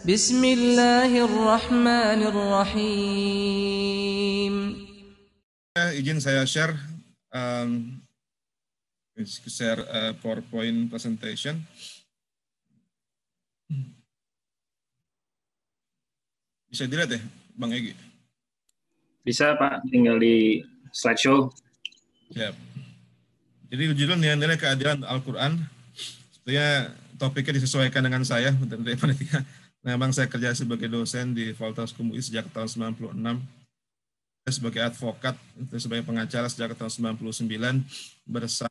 Bismillahirrahmanirrahim. Izin saya share PowerPoint presentation. Bisa dilihat ya, Bang Egy? Bisa Pak, tinggal di slideshow. Siap. Jadi judul nilai-nilai keadilan Al-Quran. Sebetulnya topiknya disesuaikan dengan saya dari panitia. Memang saya kerja sebagai dosen di Fakultas Hukum UI sejak tahun 96. Sebagai advokat, sebagai pengacara sejak tahun 99 bersama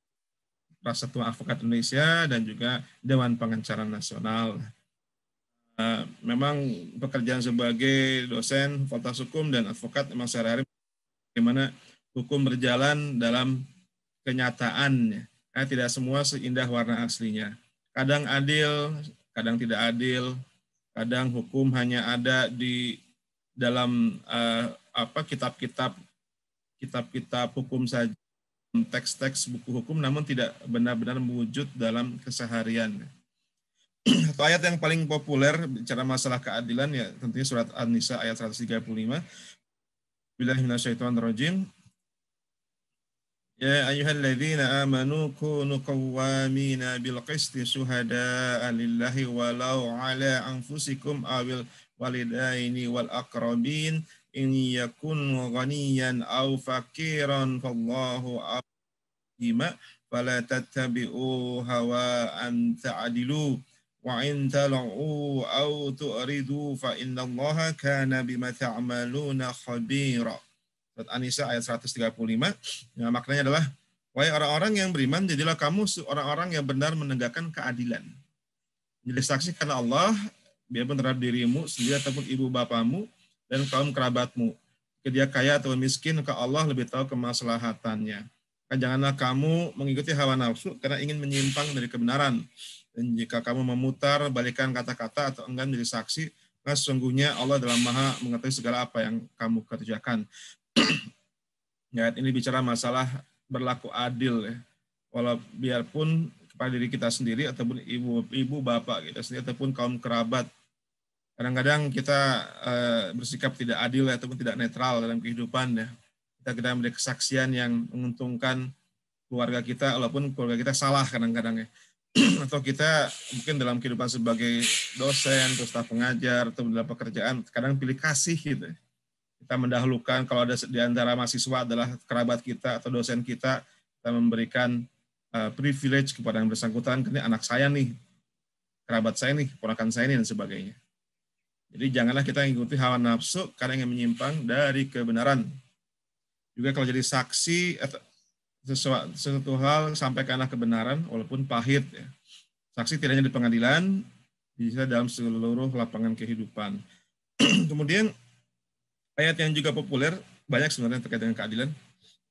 Persatuan Advokat Indonesia dan juga Dewan Pengacara Nasional. Memang pekerjaan sebagai dosen fakultas hukum dan advokat memang sehari-hari bagaimana hukum berjalan dalam kenyataan. Tidak semua seindah warna aslinya. Kadang adil, kadang tidak adil. Kadang hukum hanya ada di dalam kitab-kitab hukum saja, teks-teks buku hukum, namun tidak benar-benar mewujud dalam keseharian. Atau ayat yang paling populer bicara masalah keadilan ya tentunya surat An-Nisa ayat 135. Billahi minasyaitonirrajim. Ya ayyuhalladzina amanu kunu qawwamina bil qisti syuhada'a lillahi walau ala anfusikum awil walidaini wal aqrabin in yakun ghaniyan aw faqiran fallahu a'lama fala tattabi'u hawa an ta'dilu wa in tal'u aw tu'ridu fa innallaha kana bima ta'maluna khabira. Surat An-Nisa ayat 135. Nah, maknanya adalah wahai orang-orang yang beriman, jadilah kamu orang-orang yang benar menegakkan keadilan. Jadi saksi karena Allah, biarpun terhadap dirimu sendiri ataupun ibu bapamu dan kaum kerabatmu. Jika dia kaya atau miskin, maka Allah lebih tahu kemaslahatannya. Maka janganlah kamu mengikuti hawa nafsu karena ingin menyimpang dari kebenaran. Dan jika kamu memutar balikan kata-kata atau enggan menjadi saksi, maka sesungguhnya Allah adalah Maha mengetahui segala apa yang kamu kerjakan. Ayat ini bicara masalah berlaku adil ya. Walau biarpun kepada diri kita sendiri ataupun ibu bapak kita sendiri ataupun kaum kerabat. Kadang-kadang kita bersikap tidak adil ya, ataupun tidak netral dalam kehidupan ya. Kita memberi kesaksian yang menguntungkan keluarga kita walaupun keluarga kita salah kadang-kadang ya. Atau kita mungkin dalam kehidupan sebagai dosen, atau staf pengajar, atau dalam pekerjaan, kadang pilih kasih gitu. Kita mendahulukan kalau ada di antara mahasiswa adalah kerabat kita atau dosen kita memberikan privilege kepada yang bersangkutan, karena anak saya nih, kerabat saya nih, ponakan saya nih, dan sebagainya. Jadi janganlah kita mengikuti hawa nafsu karena ingin menyimpang dari kebenaran. Juga kalau jadi saksi atau sesuatu hal sampaikanlah kebenaran walaupun pahit ya. Saksi tidak hanya di pengadilan, bisa dalam seluruh lapangan kehidupan. Kemudian ayat yang juga populer banyak sebenarnya terkait dengan keadilan.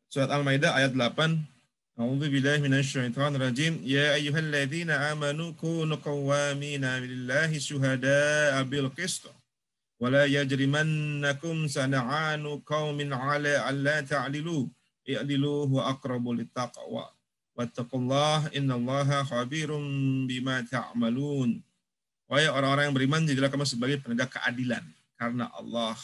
Surat Al-Maidah ayat 8. A'udzubillahi minasyaitonirrajim. Ya ayyuhalladzina amanu kunu qawwamina lillahi syuhada'a bil qist. Wala yajrimannakum sana'anu qaumin 'ala alla ta'dilu. I'dilu huwa aqrabu littaqwa. Wattaqullaha innallaha khabirum bima ta'malun. Wahai orang-orang yang beriman, jadilah kamu sebagai penegak keadilan karena Allah.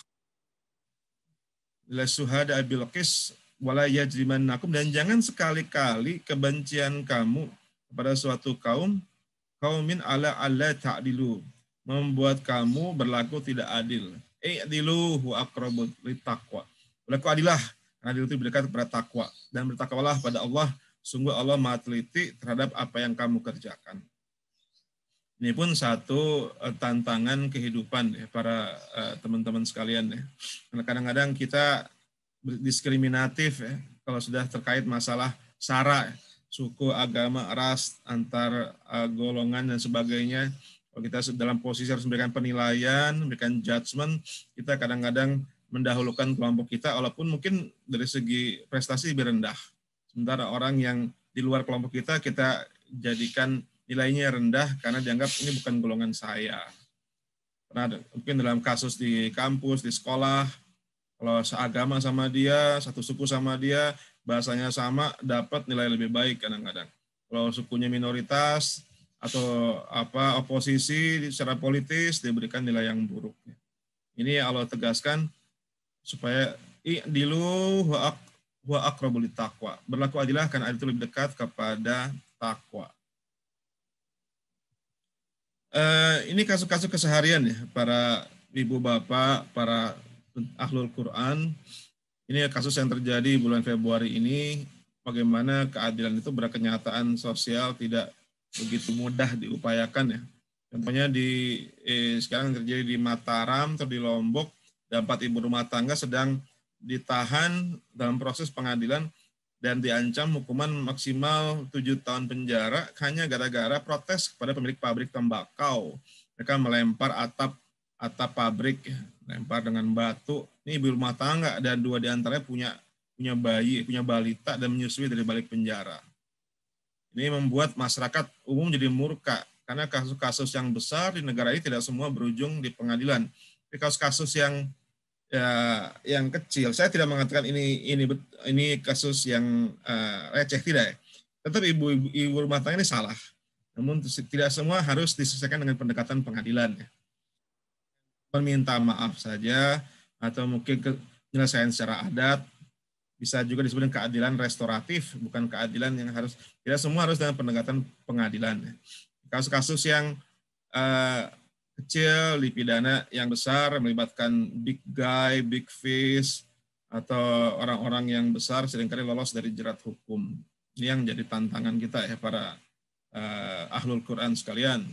La syuhada bil qis wala yajrimannakum, dan jangan sekali-kali kebencian kamu kepada suatu kaumin ala alla ta'dilu, membuat kamu berlaku tidak adil. I'dilu huwa aqrabu littaqwa. Berlaku adilah, karena adil itu berdekat kepada takwa, dan bertakwalah pada Allah, sungguh Allah Maha teliti terhadap apa yang kamu kerjakan. Ini pun satu tantangan kehidupan ya, para teman-teman sekalian ya. Karena kadang-kadang kita diskriminatif ya, kalau sudah terkait masalah sara, suku, agama, ras, antar golongan dan sebagainya. Kalau kita dalam posisi harus memberikan penilaian, memberikan judgement, kita kadang-kadang mendahulukan kelompok kita, walaupun mungkin dari segi prestasi lebih rendah. Sementara orang yang di luar kelompok kita jadikan nilainya rendah karena dianggap ini bukan golongan saya. Karena mungkin dalam kasus di kampus, di sekolah, kalau seagama sama dia, satu suku sama dia, bahasanya sama, dapat nilai lebih baik kadang-kadang. Kalau sukunya minoritas, atau oposisi secara politis diberikan nilai yang buruk. Ini Allah tegaskan supaya i'dilu wa aqrabu littaqwa. Berlaku adilah karena itu lebih dekat kepada takwa. Ini kasus-kasus keseharian ya para ibu bapak, para ahlul Quran. Ini kasus yang terjadi bulan Februari ini, bagaimana keadilan itu berkenyataan sosial tidak begitu mudah diupayakan ya. Contohnya sekarang terjadi di Mataram atau di Lombok, 4 ibu rumah tangga sedang ditahan dalam proses pengadilan dan diancam hukuman maksimal 7 tahun penjara hanya gara-gara protes kepada pemilik pabrik tembakau. Mereka melempar atap pabrik, lempar dengan batu. Ini ibu rumah tangga dan 2 diantaranya punya bayi, punya balita dan menyusui dari balik penjara. Ini membuat masyarakat umum jadi murka karena kasus-kasus yang besar di negara ini tidak semua berujung di pengadilan. Tapi kasus-kasus yang kecil, saya tidak mengatakan ini kasus yang receh, tidak ya. Tetap ibu rumah tangga ini salah. Namun tidak semua harus diselesaikan dengan pendekatan pengadilan ya. Meminta maaf saja atau mungkin penyelesaian secara adat. Bisa juga disebut keadilan restoratif, bukan keadilan yang tidak semua harus dengan pendekatan pengadilan. Kasus-kasus yang kecil dipidana, yang besar melibatkan big guy, big fish, atau orang-orang yang besar seringkali lolos dari jerat hukum. Ini yang jadi tantangan kita ya para ahlul Quran sekalian.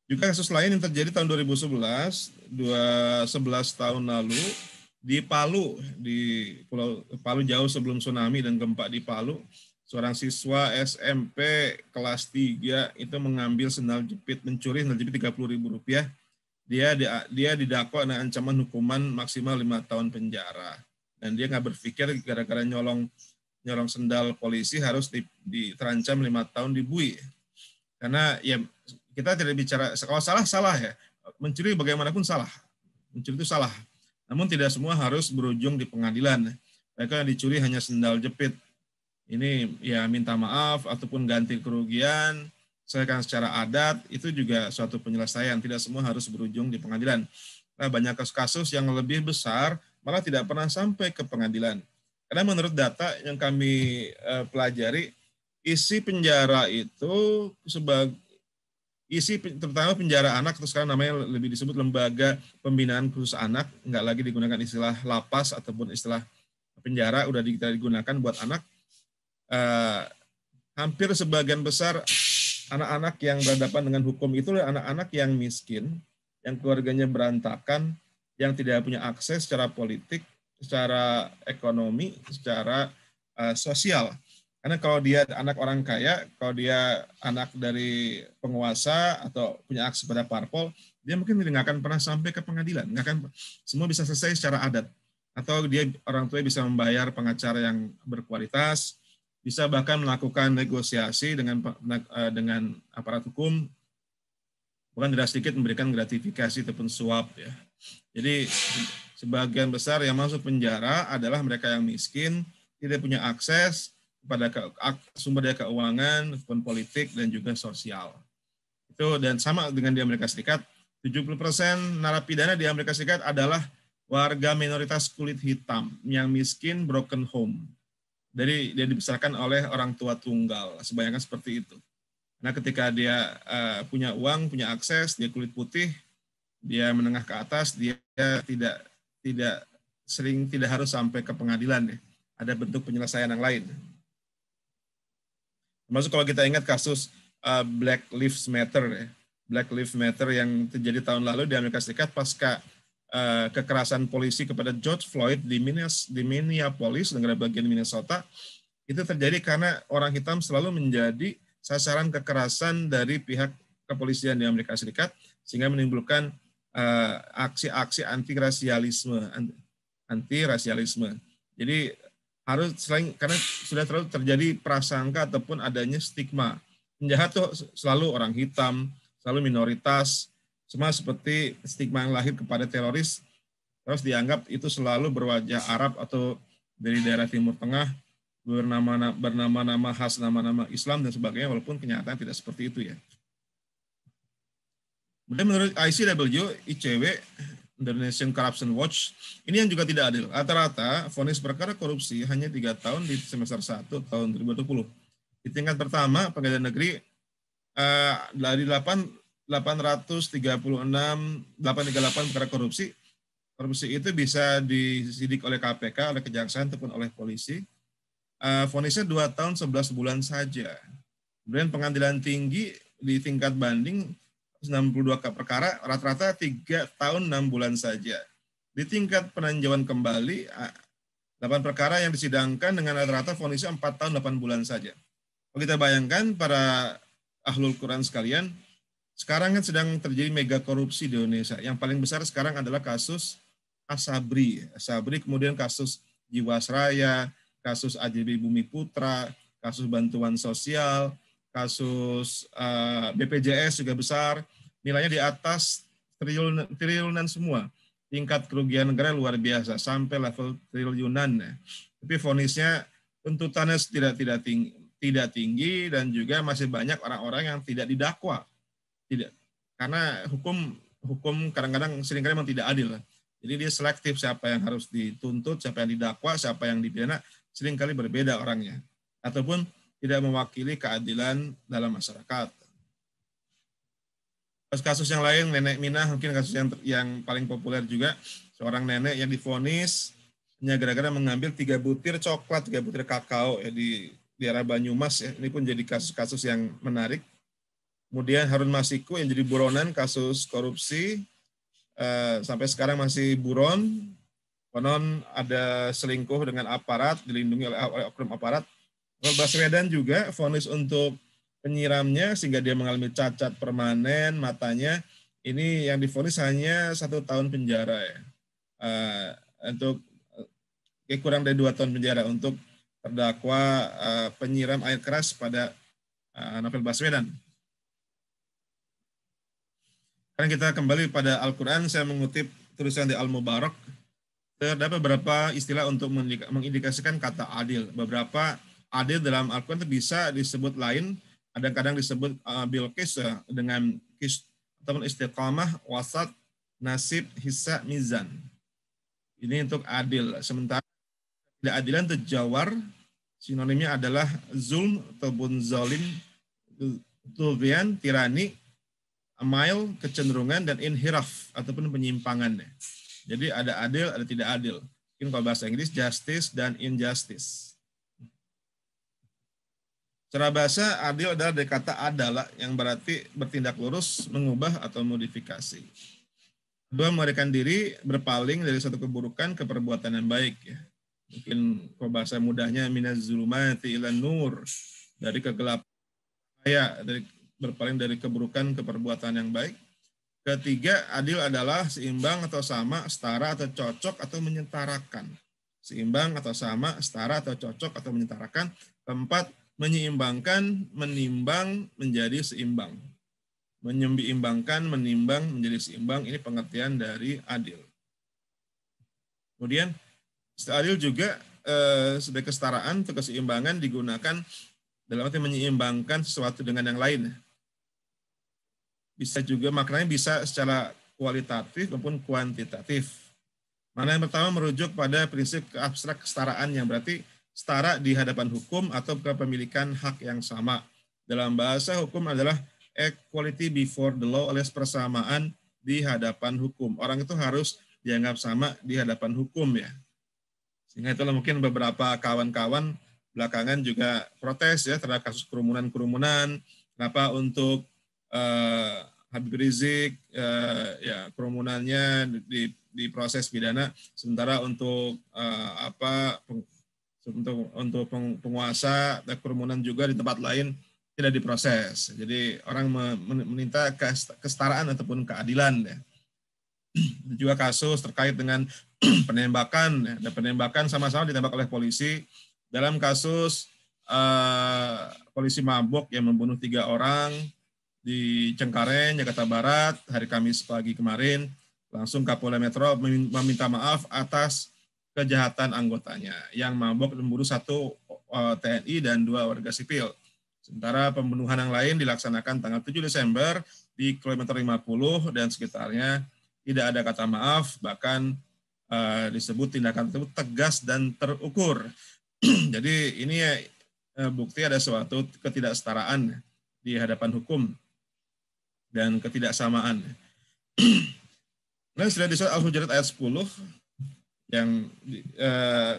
Juga kasus lain yang terjadi tahun 2011 tahun lalu di Palu, di Pulau Palu jauh sebelum tsunami dan gempa di Palu, seorang siswa SMP kelas 3 itu mengambil sendal jepit, mencuri sendal jepit Rp30.000. Dia didakwa dengan ancaman hukuman maksimal 5 tahun penjara. Dan dia nggak berpikir gara-gara nyolong sendal polisi harus terancam 5 tahun dibui. Karena ya kita tidak bicara, kalau salah ya. Mencuri bagaimanapun salah. Mencuri itu salah. Namun tidak semua harus berujung di pengadilan. Mereka yang dicuri hanya sendal jepit. Ini ya minta maaf ataupun ganti kerugian, selesaikan secara adat, itu juga suatu penyelesaian. Tidak semua harus berujung di pengadilan. Nah, banyak kasus-kasus yang lebih besar malah tidak pernah sampai ke pengadilan. Karena menurut data yang kami pelajari, isi penjara itu terutama penjara anak, atau sekarang namanya lebih disebut lembaga pembinaan khusus anak, nggak lagi digunakan istilah lapas ataupun istilah penjara, udah digunakan buat anak. Hampir sebagian besar anak-anak yang berhadapan dengan hukum itu adalah anak-anak yang miskin, yang keluarganya berantakan, yang tidak punya akses secara politik, secara ekonomi, secara sosial. Karena kalau dia anak orang kaya, kalau dia anak dari penguasa atau punya akses pada parpol, dia mungkin nggak akan pernah sampai ke pengadilan, nggak akan semua bisa selesai secara adat. Atau orang tua bisa membayar pengacara yang berkualitas, bisa bahkan melakukan negosiasi dengan aparat hukum, bukan tidak sedikit memberikan gratifikasi ataupun suap ya. Jadi sebagian besar yang masuk penjara adalah mereka yang miskin, tidak punya akses pada sumber daya keuangan, politik, dan juga sosial. Itu dan sama dengan di Amerika Serikat, 70% narapidana di Amerika Serikat adalah warga minoritas kulit hitam yang miskin, broken home. Jadi dia dibesarkan oleh orang tua tunggal, sebanyakan seperti itu. Nah, ketika dia punya uang, punya akses, dia kulit putih, dia menengah ke atas, dia tidak harus sampai ke pengadilan ya. Ada bentuk penyelesaian yang lain. Termasuk kalau kita ingat kasus Black Lives Matter ya. Black Lives Matter yang terjadi tahun lalu di Amerika Serikat pasca kekerasan polisi kepada George Floyd di Minneapolis, negara bagian Minnesota, itu terjadi karena orang hitam selalu menjadi sasaran kekerasan dari pihak kepolisian di Amerika Serikat, sehingga menimbulkan aksi-aksi anti-rasialisme. Jadi harus karena sudah terlalu terjadi prasangka ataupun adanya stigma. Penjahat itu selalu orang hitam, selalu minoritas, sama seperti stigma yang lahir kepada teroris, terus dianggap itu selalu berwajah Arab atau dari daerah Timur Tengah, bernama-nama khas nama-nama Islam dan sebagainya, walaupun kenyataan tidak seperti itu ya. Kemudian menurut ICW, Indonesian Corruption Watch, ini yang juga tidak adil. Rata-rata vonis perkara korupsi hanya 3 tahun di semester 1 tahun 2020. Di tingkat pertama, pengadilan negeri dari 838 perkara korupsi itu bisa disidik oleh KPK, oleh Kejaksaan, ataupun oleh polisi. Vonisnya 2 tahun 11 bulan saja. Kemudian pengadilan tinggi di tingkat banding 62 perkara, rata-rata 3 tahun 6 bulan saja. Di tingkat peninjauan kembali, 8 perkara yang disidangkan dengan rata-rata vonisnya 4 tahun 8 bulan saja. Kalau kita bayangkan para ahlul Quran sekalian, sekarang kan sedang terjadi mega korupsi di Indonesia. Yang paling besar sekarang adalah kasus Asabri, kemudian kasus Jiwasraya, kasus AJB Bumi Putra, kasus bantuan sosial, kasus BPJS juga besar, nilainya di atas triliunan semua. Tingkat kerugian negara luar biasa, sampai level triliunan. Tapi vonisnya tuntutannya tidak tinggi dan juga masih banyak orang-orang yang tidak didakwa. Tidak, karena hukum kadang-kadang seringkali memang tidak adil. Jadi dia selektif siapa yang harus dituntut, siapa yang didakwa, siapa yang dipidana, seringkali berbeda orangnya. Ataupun tidak mewakili keadilan dalam masyarakat. Kasus yang lain, Nenek Minah, mungkin kasus yang paling populer juga, seorang nenek yang divonis hanya gara-gara mengambil 3 butir coklat, 3 butir kakao ya, di daerah Banyumas ya. Ini pun jadi kasus-kasus yang menarik. Kemudian Harun Masiku yang jadi buronan kasus korupsi, sampai sekarang masih buron. Konon ada selingkuh dengan aparat, dilindungi oleh oknum aparat. Baswedan juga vonis untuk penyiramnya sehingga dia mengalami cacat permanen matanya. Ini yang divonis hanya 1 tahun penjara ya. Untuk kurang dari 2 tahun penjara untuk terdakwa penyiram air keras pada Novel Baswedan. Sekarang kita kembali pada Al-Quran. Saya mengutip tulisan di Al-Mubarak. Terdapat beberapa istilah untuk mengindikasikan kata adil. Beberapa adil dalam Al-Quran itu bisa disebut lain, kadang-kadang disebut bilqis dengan qis ataupun istiqamah, wasat, nasib, hisa, mizan. Ini untuk adil. Sementara tidak adilan itu jawar, sinonimnya adalah zulm ataupun zalim, tughyan, tirani, amail, kecenderungan, dan inhiraf ataupun penyimpangan. Jadi ada adil, ada tidak adil. Mungkin kalau bahasa Inggris justice dan injustice. Secara bahasa adil adalah dari kata adalah yang berarti bertindak lurus, mengubah atau modifikasi. Kedua, melarikan diri, berpaling dari suatu keburukan ke perbuatan yang baik. Ya. Mungkin kalau bahasa mudahnya minaz zulumati ilan nur, dari kegelapan, dari berpaling dari keburukan ke perbuatan yang baik. Ketiga, adil adalah seimbang atau sama, setara atau cocok atau menyetarakan. Seimbang atau sama, setara atau cocok atau menyetarakan. Keempat, menyeimbangkan, menimbang menjadi seimbang. Menyeimbangkan, menimbang menjadi seimbang, ini pengertian dari adil. Kemudian, adil juga sebagai kesetaraan atau keseimbangan digunakan dalam arti menyeimbangkan sesuatu dengan yang lain. Bisa juga maknanya bisa secara kualitatif maupun kuantitatif. Mana yang pertama merujuk pada prinsip abstrak kesetaraan yang berarti setara di hadapan hukum atau kepemilikan hak yang sama. Dalam bahasa hukum adalah equality before the law, alias persamaan di hadapan hukum. Orang itu harus dianggap sama di hadapan hukum ya. Sehingga itulah mungkin beberapa kawan-kawan belakangan juga protes ya terhadap kasus kerumunan-kerumunan. Kenapa untuk Habib Rizik ya kerumunannya di proses pidana, sementara untuk untuk penguasa dan kerumunan juga di tempat lain tidak diproses. Jadi orang meminta kesetaraan ataupun keadilan. Ya. Juga kasus terkait dengan penembakan. Ya. Dan penembakan sama-sama ditembak oleh polisi. Dalam kasus polisi mabuk yang membunuh 3 orang di Cengkareng, Jakarta Barat, hari Kamis pagi kemarin, langsung Kapolda Metro meminta maaf atas kejahatan anggotanya yang mabuk membunuh 1 TNI dan 2 warga sipil. Sementara pembunuhan yang lain dilaksanakan tanggal 7 Desember di kilometer 50 dan sekitarnya. Tidak ada kata maaf, bahkan disebut tindakan tersebut tegas dan terukur. Jadi ini bukti ada suatu ketidaksetaraan di hadapan hukum dan ketidaksamaan. Nah, sudah di surat Al-Hujurat ayat 10 yang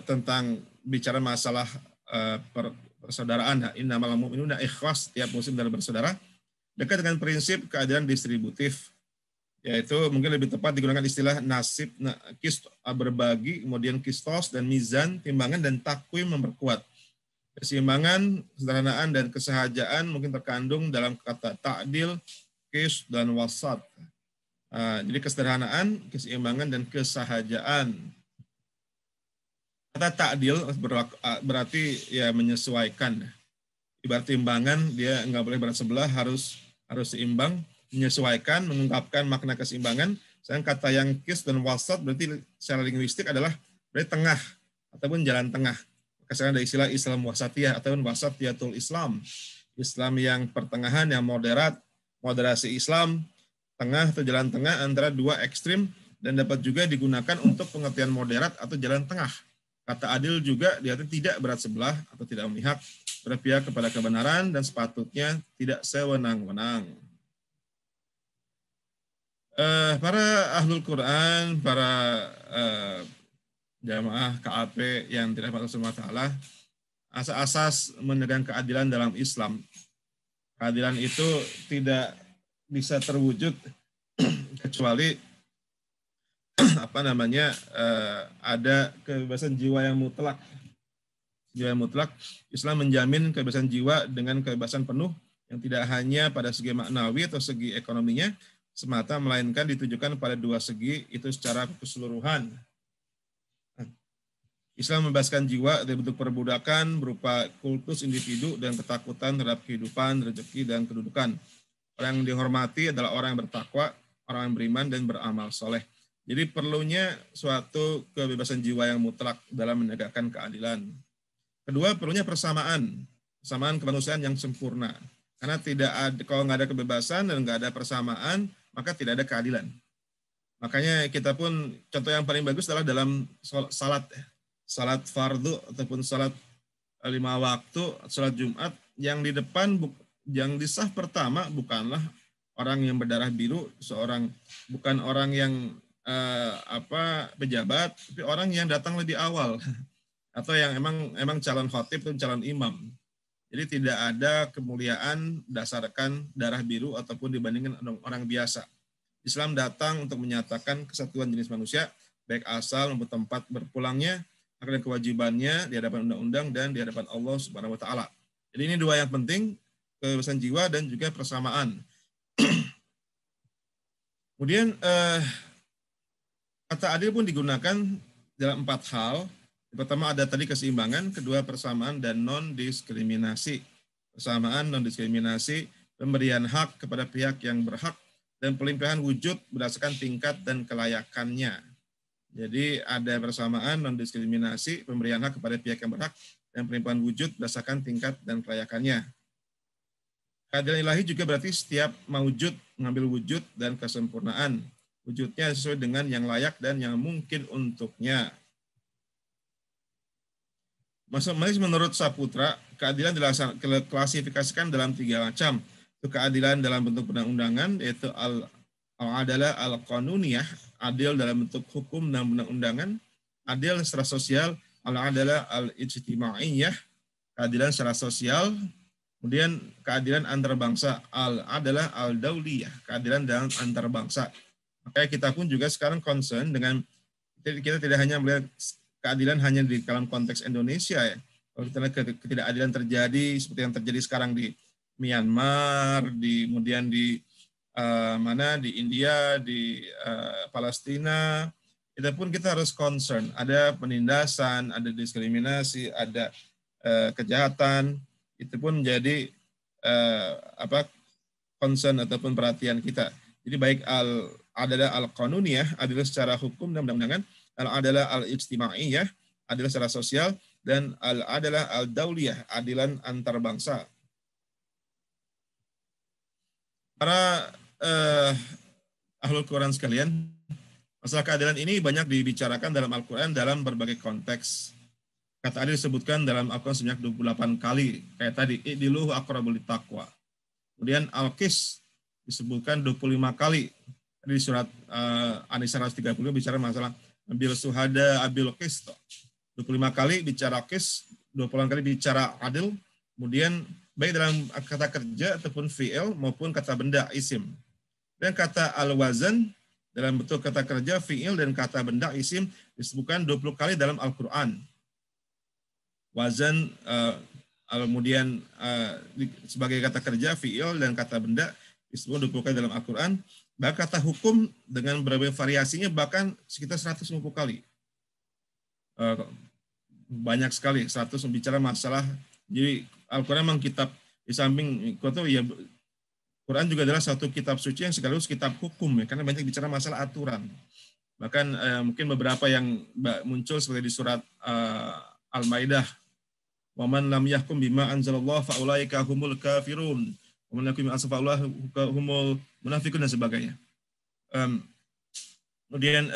tentang bicara masalah persaudaraan, innamal mu'minuna ikhwas, tiap muslim adalah bersaudara, dekat dengan prinsip keadilan distributif, yaitu mungkin lebih tepat digunakan istilah nasib, berbagi, kemudian kistos dan mizan, timbangan dan takwim memperkuat. Keseimbangan, kesederhanaan, dan kesehajaan mungkin terkandung dalam kata ta'dil, qis, dan wasat. Jadi kesederhanaan, keseimbangan, dan kesahajaan. Kata ta'dil berarti ya menyesuaikan. Ibarat timbangan, dia nggak boleh berat sebelah, harus seimbang, menyesuaikan, mengungkapkan makna keseimbangan. Sedangkan kata yang qis dan wasat berarti secara linguistik adalah berarti tengah ataupun jalan tengah. Sekarang ada istilah Islam wasatiyah ataupun wasatiyatul Islam. Islam yang pertengahan, yang moderat, moderasi Islam, tengah atau jalan tengah antara dua ekstrim, dan dapat juga digunakan untuk pengertian moderat atau jalan tengah. Kata adil juga diartikan tidak berat sebelah atau tidak memihak, berpihak kepada kebenaran dan sepatutnya tidak sewenang-wenang. Para ahlul Quran, para jamaah KAP yang dirahmati Allah Subhanahu wa taala, asas menegakkan keadilan dalam Islam. Keadilan itu tidak bisa terwujud kecuali ada kebebasan jiwa yang mutlak. Jiwa yang mutlak, Islam menjamin kebebasan jiwa dengan kebebasan penuh yang tidak hanya pada segi maknawi atau segi ekonominya semata, melainkan ditujukan pada dua segi itu secara keseluruhan. Islam membebaskan jiwa dari bentuk perbudakan berupa kultus individu dan ketakutan terhadap kehidupan, rezeki, dan kedudukan. Orang yang dihormati adalah orang yang bertakwa, orang yang beriman, dan beramal soleh. Jadi perlunya suatu kebebasan jiwa yang mutlak dalam menegakkan keadilan. Kedua, perlunya persamaan kemanusiaan yang sempurna. Karena kalau nggak ada kebebasan dan nggak ada persamaan, maka tidak ada keadilan. Makanya kita pun, contoh yang paling bagus adalah dalam salat fardu ataupun salat 5 waktu, salat Jumat, yang di depan, yang di saf pertama bukanlah orang yang berdarah biru, bukan orang yang pejabat, tapi orang yang datang lebih awal atau yang emang calon khatib atau calon imam. Jadi tidak ada kemuliaan berdasarkan darah biru ataupun dibandingkan orang biasa. Islam datang untuk menyatakan kesatuan jenis manusia, baik asal maupun tempat berpulangnya, hak dan kewajibannya di hadapan undang-undang dan di hadapan Allah Subhanahu wa taala. Jadi ini dua yang penting, kebebasan jiwa dan juga persamaan. Kemudian kata adil pun digunakan dalam 4 hal. Pertama ada tadi keseimbangan, kedua persamaan dan non-diskriminasi. Persamaan, non-diskriminasi, pemberian hak kepada pihak yang berhak, dan pelimpahan wujud berdasarkan tingkat dan kelayakannya. Jadi ada persamaan, non-diskriminasi, pemberian hak kepada pihak yang berhak, dan pelimpahan wujud berdasarkan tingkat dan kelayakannya. Keadilan ilahi juga berarti setiap mawujud mengambil wujud dan kesempurnaan. Wujudnya sesuai dengan yang layak dan yang mungkin untuknya. Menurut Saputra, keadilan diklasifikasikan dalam 3 macam. Itu keadilan dalam bentuk perundang-undangan, yaitu al-adalah al-qanuniyah, adil dalam bentuk hukum dan undang-undangan. Adil secara sosial, al-adalah al-ijtimaiyah, keadilan secara sosial. Kemudian keadilan antar bangsa, al-adalah al-dauliyah, keadilan dalam antar bangsa. Makanya kita pun juga sekarang concern dengan, kita tidak hanya melihat keadilan hanya di dalam konteks Indonesia ya. Kalau kita lihat ketidakadilan terjadi seperti yang terjadi sekarang di Myanmar, kemudian di di India, di Palestina, kita harus concern. Ada penindasan, ada diskriminasi, ada kejahatan. Itu pun menjadi concern ataupun perhatian kita. Jadi baik adalah al-qanuniyah, adalah secara hukum dan undang-undangan, adalah al-ijtimaiyah, adalah secara sosial, dan al-adalah al-dauliyah, adilan antar bangsa. Para ahlul Quran sekalian, masalah keadilan ini banyak dibicarakan dalam Al-Quran dalam berbagai konteks. Kata adil disebutkan dalam Al-Quran sebanyak 28 kali. Kayak tadi, i'dilu aqrabu littaqwa. Kemudian Al-Qis disebutkan 25 kali. Di surat An-Nisa 130 bicara masalah bil suhada abil qist. 25 kali bicara qis, 20 kali bicara adil. Kemudian baik dalam kata kerja ataupun fi'il maupun kata benda isim. Dan kata al-wazan dalam bentuk kata kerja, fi'il dan kata benda isim disebutkan 20 kali dalam Al-Qur'an. Wazan kemudian sebagai kata kerja, fi'il dan kata benda disebut 20 kali dalam Al-Qur'an. Bahkan kata hukum dengan berbagai variasinya bahkan sekitar 150 kali. Banyak sekali, 100 bicara masalah. Jadi Al-Quran memang kitab, di samping ya, Quran juga adalah satu kitab suci yang sekaligus kitab hukum ya, karena banyak bicara masalah aturan. Bahkan mungkin beberapa yang muncul seperti di surat Al-Maidah, "Waman lam yahkum bima anzalallah faulaika humul kafirun. Waman yakum bima anzalallah humul munafiqun," dan sebagainya. Kemudian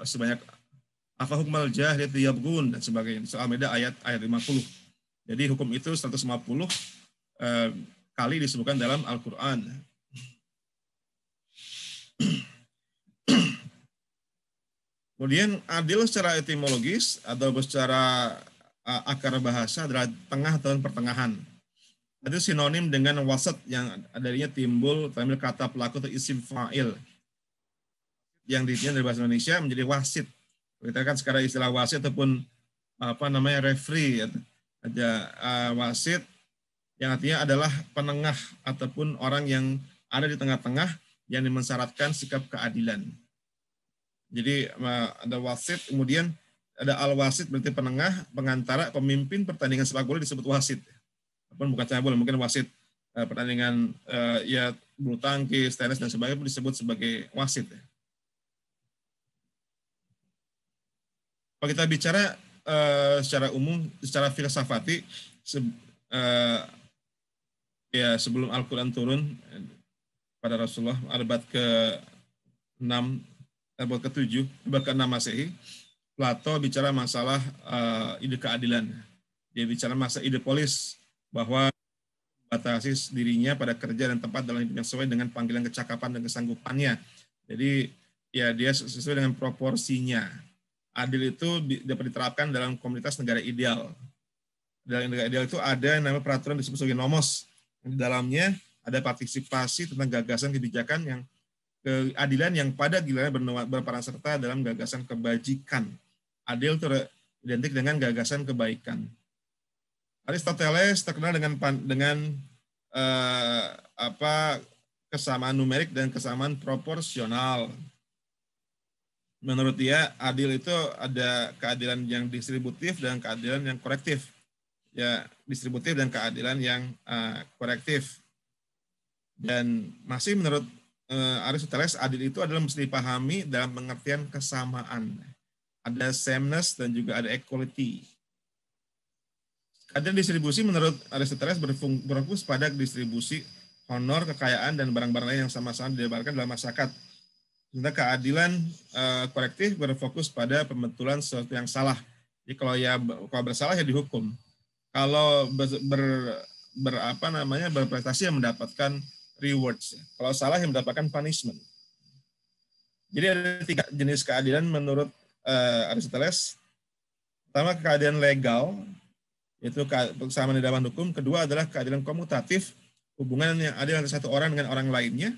sebanyak afa hukmal jahiliyah yabghun dan sebagainya. Soal Al-Maidah ayat 50. Jadi hukum itu 150 kali disebutkan dalam Al-Qur'an. Kemudian adil secara etimologis atau secara akar bahasa adalah tengah atau pertengahan. Itu sinonim dengan wasat yang adanya timbul kata pelaku atau isim fa'il yang diartikan dari bahasa Indonesia menjadi wasit. Kita kan sekarang istilah wasit ataupun referee ada wasit yang artinya adalah penengah ataupun orang yang ada di tengah-tengah yang mensyaratkan sikap keadilan. Jadi ada wasit, kemudian ada al-wasit berarti penengah, pengantara, pemimpin pertandingan sepak bola disebut wasit. Ataupun bukan sepak bola, mungkin wasit pertandingan ya bulu tangkis, tenis dan sebagainya pun disebut sebagai wasit. Kalau kita bicara secara umum, secara filsafati, ya sebelum Al-Quran turun pada Rasulullah abad ke-6, abad ke-7, abad ke-6 Masehi, Plato bicara masalah ide keadilan. Dia bicara masalah ide polis, bahwa batasi dirinya pada kerja dan tempat dalam hidup yang sesuai dengan panggilan kecakapan dan kesanggupannya. Jadi ya dia sesuai dengan proporsinya. Adil itu dapat diterapkan dalam komunitas negara ideal. Dalam negara ideal itu ada yang namanya peraturan disebut sebagai nomos. Di dalamnya ada partisipasi tentang gagasan kebijakan yang keadilan yang pada gilirannya berperan serta dalam gagasan kebajikan. Adil identik dengan gagasan kebaikan. Aristoteles terkenal dengan kesamaan numerik dan kesamaan proporsional. Menurut dia, adil itu ada keadilan yang distributif dan keadilan yang korektif. Ya, distributif dan keadilan yang korektif. Dan masih menurut Aristoteles, adil itu adalah mesti dipahami dalam pengertian kesamaan. Ada sameness dan juga ada equality. Keadilan distribusi menurut Aristoteles berfokus pada distribusi honor, kekayaan, dan barang-barang lain yang sama-sama didebarkan dalam masyarakat. Sementara keadilan korektif berfokus pada pembetulan sesuatu yang salah. Jadi kalau bersalah ya dihukum. Kalau berprestasi yang mendapatkan rewards. Kalau salah yang mendapatkan punishment. Jadi ada 3 jenis keadilan menurut Aristoteles. Pertama, keadilan legal, yaitu kesamaan di dalam hukum. Kedua adalah keadilan komutatif, hubungan yang adil antara satu orang dengan orang lainnya.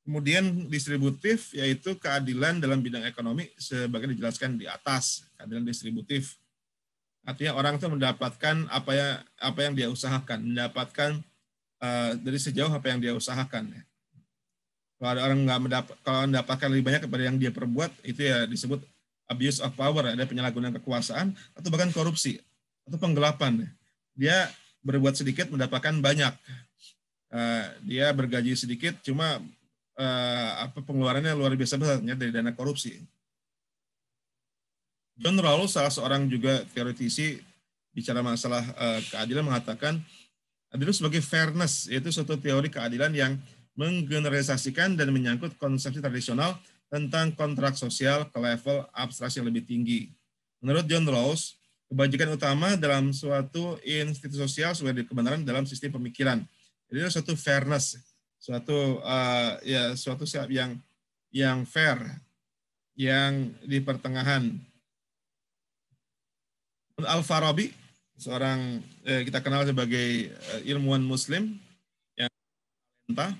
Kemudian distributif, yaitu keadilan dalam bidang ekonomi, sebagai dijelaskan di atas, keadilan distributif. Artinya orang itu mendapatkan apa yang dia usahakan, mendapatkan dari sejauh apa yang dia usahakan. Kalau ada orang kalau mendapatkan lebih banyak daripada yang dia perbuat, itu ya disebut abuse of power, ada penyalahgunaan kekuasaan, atau bahkan korupsi, atau penggelapan. Dia berbuat sedikit mendapatkan banyak. Dia bergaji sedikit, cuma pengeluarannya luar biasa besarnya dari dana korupsi. John Rawls, salah seorang juga teoretisi bicara masalah keadilan, mengatakan adil sebagai fairness, yaitu suatu teori keadilan yang menggeneralisasikan dan menyangkut konsepsi tradisional tentang kontrak sosial ke level abstraksi yang lebih tinggi. Menurut John Rawls, kebajikan utama dalam suatu institusi sosial sebagai kebenaran dalam sistem pemikiran. Jadi suatu fairness, suatu suatu yang fair, yang di pertengahan. Al-Farabi, seorang kita kenal sebagai ilmuwan Muslim yang entah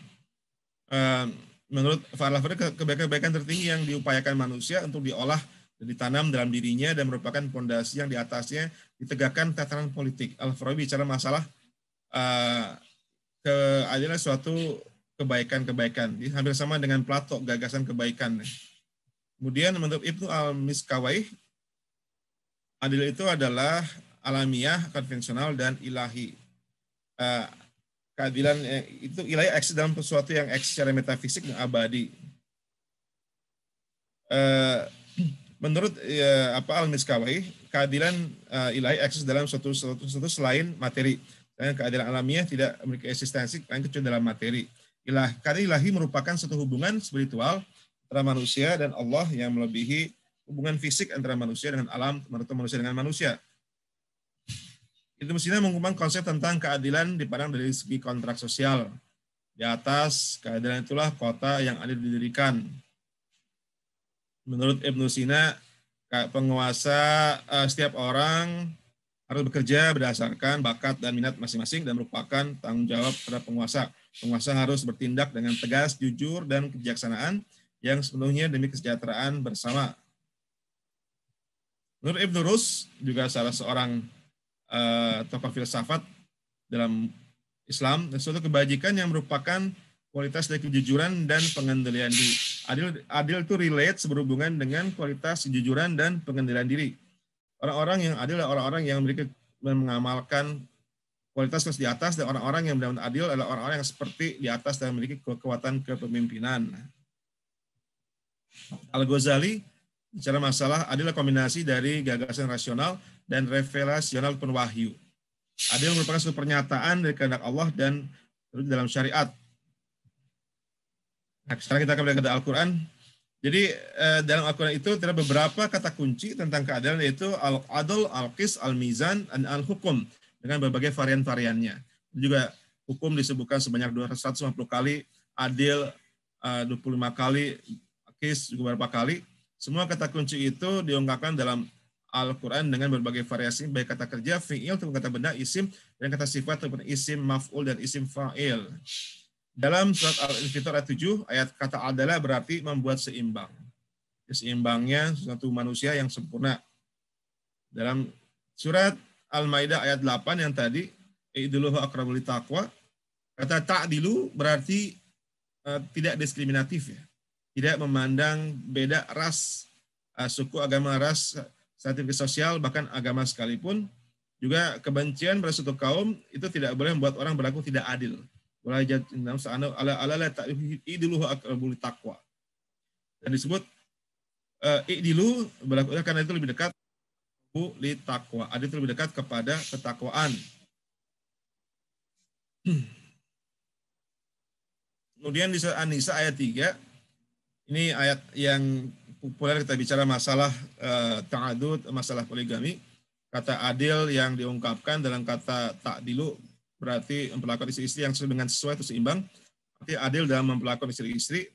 menurut Farabi kebaikan tertinggi yang diupayakan manusia untuk diolah dan ditanam dalam dirinya dan merupakan fondasi yang di atasnya ditegakkan tatanan politik. Al-Farabi bicara masalah keadilan suatu kebaikan-kebaikan. Hampir sama dengan Plato, gagasan kebaikan. Kemudian menurut Ibnu al-Miskawai, adil itu adalah alamiah, konvensional, dan ilahi. Keadilan itu ilahi eksis dalam sesuatu yang eksis secara metafisik dan abadi. Menurut al-Miskawai, keadilan ilahi eksis dalam sesuatu selain materi. Dan keadilan alamiah tidak memiliki eksistensi kecuali dalam materi. Keadilan ilahi merupakan suatu hubungan spiritual antara manusia dan Allah yang melebihi hubungan fisik antara manusia dengan alam atau manusia dengan manusia. Itu mestinya mengembang konsep tentang keadilan dipandang dari segi kontrak sosial. Di atas keadilan itulah kota yang adil didirikan. Menurut Ibnu Sina, penguasa setiap orang harus bekerja berdasarkan bakat dan minat masing-masing dan merupakan tanggung jawab terhadap penguasa. Penguasa harus bertindak dengan tegas, jujur, dan kebijaksanaan yang sepenuhnya demi kesejahteraan bersama. Menurut Ibnu Rus, juga salah seorang tokoh filsafat dalam Islam, suatu kebajikan yang merupakan kualitas dari kejujuran dan pengendalian diri. Adil itu relate berhubungan dengan kualitas kejujuran dan pengendalian diri. Orang-orang yang adil adalah orang-orang yang mengamalkan kualitas di atas, dan orang-orang yang benar-benar adil adalah orang-orang yang seperti di atas dan memiliki kekuatan kepemimpinan. Al-Ghazali bicara masalah adil kombinasi dari gagasan rasional dan revelasional penuh wahyu. Adil merupakan suatu pernyataan dari kehendak Allah dan dalam syariat. Nah, sekarang kita akan melihat Al-Quran. Jadi dalam Al-Quran itu terdapat beberapa kata kunci tentang keadilan, yaitu al-adl, al-qis, al-mizan, dan al-hukum dengan berbagai varian-variannya. Juga hukum disebutkan sebanyak 250 kali, adil 25 kali, qis juga beberapa kali. Semua kata kunci itu diungkapkan dalam Al-Quran dengan berbagai variasi, baik kata kerja, fi'il, ataupun kata benda, isim, dan kata sifat, ataupun isim maf'ul, dan isim fa'il. Dalam surat Al-Infitar ayat 7, ayat kata adalah berarti membuat seimbang. Seimbangnya suatu manusia yang sempurna. Dalam surat Al-Maidah ayat 8 yang tadi, i'diluhu aqrabu littaqwa, kata ta'dilu berarti tidak diskriminatif, ya. Tidak memandang beda ras, suku, agama, ras, status sosial, bahkan agama sekalipun. Juga kebencian pada suatu kaum itu tidak boleh membuat orang berlaku tidak adil. Dan disebut i'dilu berlaku karena itu lebih dekat li taqwa. Adil itu lebih dekat kepada ketakwaan. Kemudian di surat An-Nisa ayat 3, ini ayat yang populer kita bicara masalah ta'adud, masalah poligami. Kata adil yang diungkapkan dalam kata ta'dilu berarti memperlakukan istri-istri yang sesuai atau seimbang. Berarti adil dalam memperlakukan istri-istri.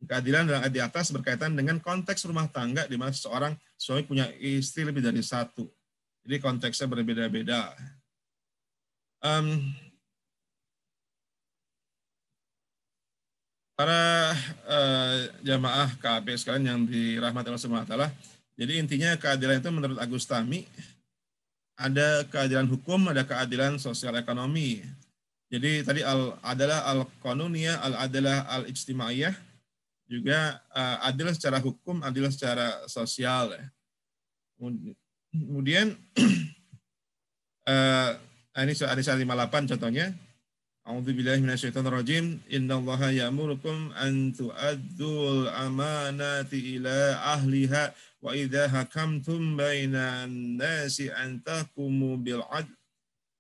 Keadilan dalam ayat di atas berkaitan dengan konteks rumah tangga di mana seorang suami punya istri lebih dari satu. Jadi konteksnya berbeda-beda. Para jamaah KB sekalian yang dirahmati Allah Subhanahu wa taala. Jadi intinya keadilan itu menurut Agustami ada keadilan hukum, ada keadilan sosial ekonomi. Jadi tadi adalah al-qanuniyah, al-adalah al-ijtimaiyah, juga adil secara hukum, adil secara sosial. Kemudian ini soal 58 contohnya. A'udzubillahi minasyaitonirrajim. Innallaha ya'murukum an tu'addul amanati ila ahliha wa idza hakamtum bainan nasi an tahkumu bil 'adl.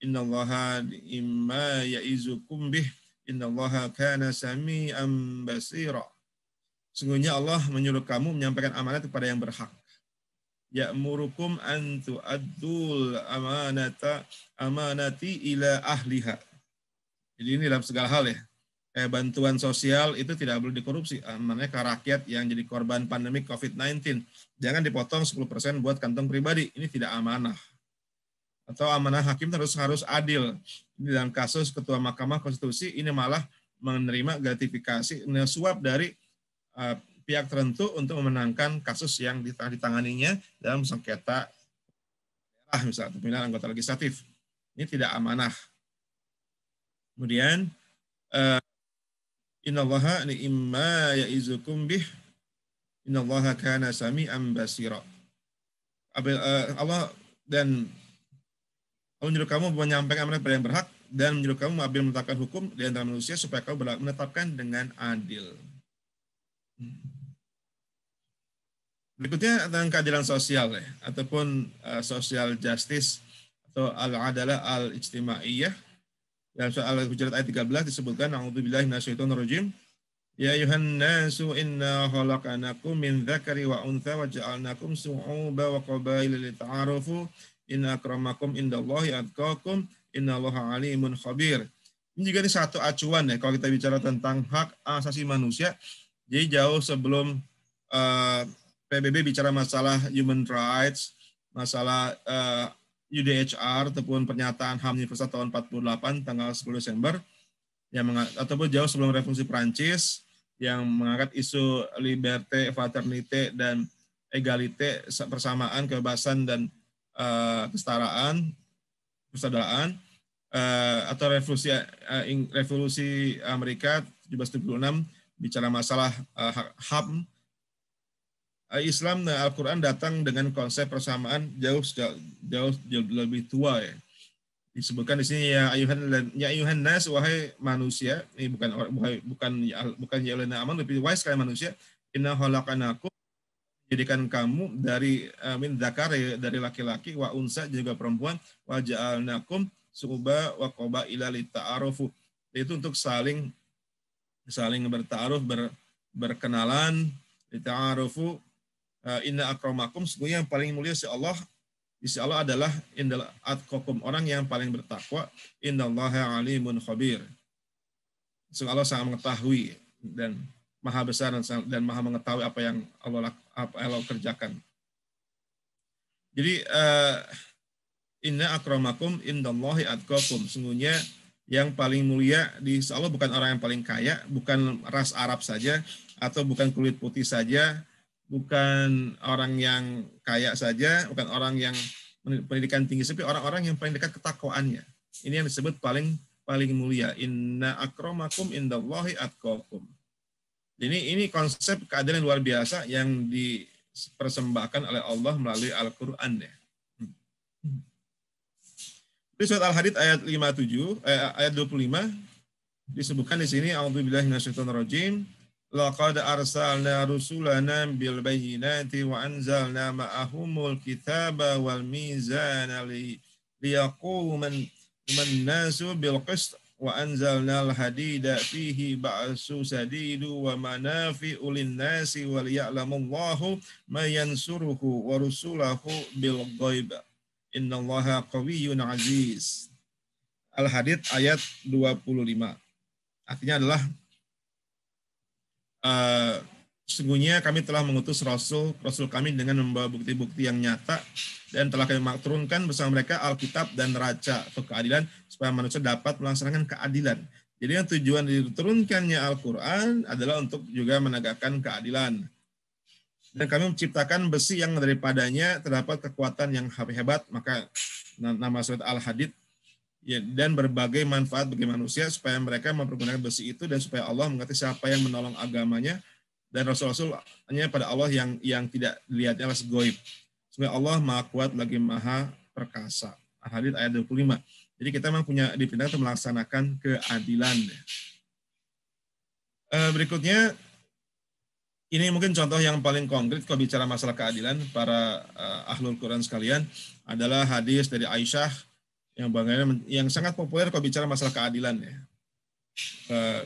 Innallaha imma ya'izukum bih. Innallaha kana sami'an basira. Sungguhnya Allah menyuruh kamu menyampaikan amanat kepada yang berhak. Ya'murukum an tu'addul amanati ila ahliha. Jadi ini dalam segala hal ya. Kayak bantuan sosial itu tidak boleh dikorupsi. Amanahnya ke rakyat yang jadi korban pandemi COVID-19. Jangan dipotong 10% buat kantong pribadi. Ini tidak amanah. Atau amanah hakim harus adil. Ini dalam kasus Ketua Mahkamah Konstitusi ini malah menerima gratifikasi, suap dari pihak tertentu untuk memenangkan kasus yang ditanganinya dalam sengketa daerah misalnya, pemilihan anggota legislatif. Ini tidak amanah. Kemudian innallaha ni'ma ya'izukum bih innallaha kana sami'an basira. Allah menyuruh kamu menyampaikan amanat kepada yang berhak dan menyuruh kamu mengambil menetapkan hukum di antara manusia supaya kamu menetapkan dengan adil. Berikutnya tentang keadilan sosial ya, ataupun social justice atau al-adalah al-ijtimaiyah. Dalam soal Al-Hujurat ayat 13 disebutkan a'udzubillahi minasyaitonirrajim. Ya ayuhan nasu inna khalaqnakum min dzakari wa untha wa ja'alnakum syu'uban wa qabaila lita'arafu inna akramakum indallahi atqakum innallaha alimun khabir. Ini juga ini satu acuan ya kalau kita bicara tentang hak asasi manusia. Jadi jauh sebelum PBB bicara masalah human rights, masalah UDHR ataupun pernyataan HAM Universal tahun 48 tanggal 10 Desember ataupun jauh sebelum Revolusi Prancis yang mengangkat isu liberté, fraternité dan égalité, persamaan, kebebasan dan persaudaraan atau revolusi Amerika 1776 bicara masalah HAM. Islam dan Al-Quran datang dengan konsep persamaan jauh lebih tua ya. Disebutkan di sini ya ayuhan nas, wahai manusia. Ini bukan ya ulana aman, lebih wahai sekalian manusia. Inna khalaqnakum, jadikan kamu dari min dzakari, dari laki-laki, wa unsa juga perempuan, wa ja'alnakum syu'uban wa qabaila lita'arufu. Itu untuk saling bertaaruf, berkenalan, lita'arufu. Inna akramakum, sesungguhnya yang paling mulia si Allah adalah indal atqakum, orang yang paling bertakwa. Innallaha alimun khabir. Sesungguhnya Allah sangat mengetahui dan maha besar dan maha mengetahui apa yang Allah kerjakan. Jadi inna akramakum indallahi atqakum, sesungguhnya yang paling mulia di Allah bukan orang yang paling kaya, bukan ras Arab saja atau bukan kulit putih saja, bukan orang yang kaya saja, bukan orang yang pendidikan tinggi, tapi orang-orang yang paling dekat ketakwaannya. Ini yang disebut paling mulia. Inna akramakum indallahi atqakum. Ini konsep keadilan luar biasa yang dipersembahkan oleh Allah melalui Al-Qur'an ya. Di surat Al-Hadid ayat 57 ayat 25 disebutkan di sini a'udzubillahi minasyaitonirrajim. Laqad arsalna rusulana bil bayyinati wa anzalna ma'ahumul kitaba wal mizana liyaquma an-nasu bil qist wa anzalna al-hadida fihi ba'su sadidu wa manafi'u lin-nasi wa liya'lamullahu ma yansuruhu wa rusulahu bil ghaib. Innallaha qawiyyun aziz. Al-Hadid ayat 25. Artinya adalah sesungguhnya kami telah mengutus rasul kami dengan membawa bukti-bukti yang nyata dan telah kami turunkan bersama mereka Alkitab dan neraca atau keadilan supaya manusia dapat melaksanakan keadilan. Jadi yang tujuan diturunkannya Al-Quran adalah untuk juga menegakkan keadilan. Dan kami menciptakan besi yang daripadanya terdapat kekuatan yang hebat, maka nama surat Al-Hadid ya, dan berbagai manfaat bagi manusia supaya mereka mempergunakan besi itu dan supaya Allah mengerti siapa yang menolong agamanya dan rasul-rasul hanya pada Allah yang tidak dilihatnya alas goib. Supaya Allah maha kuat lagi maha perkasa. Al-Hadid ayat 25. Jadi kita memang punya diperintahkan untuk melaksanakan keadilan. Berikutnya, ini mungkin contoh yang paling konkret kalau bicara masalah keadilan para ahlul Quran sekalian adalah hadis dari Aisyah yang sangat populer kalau bicara masalah keadilan ya.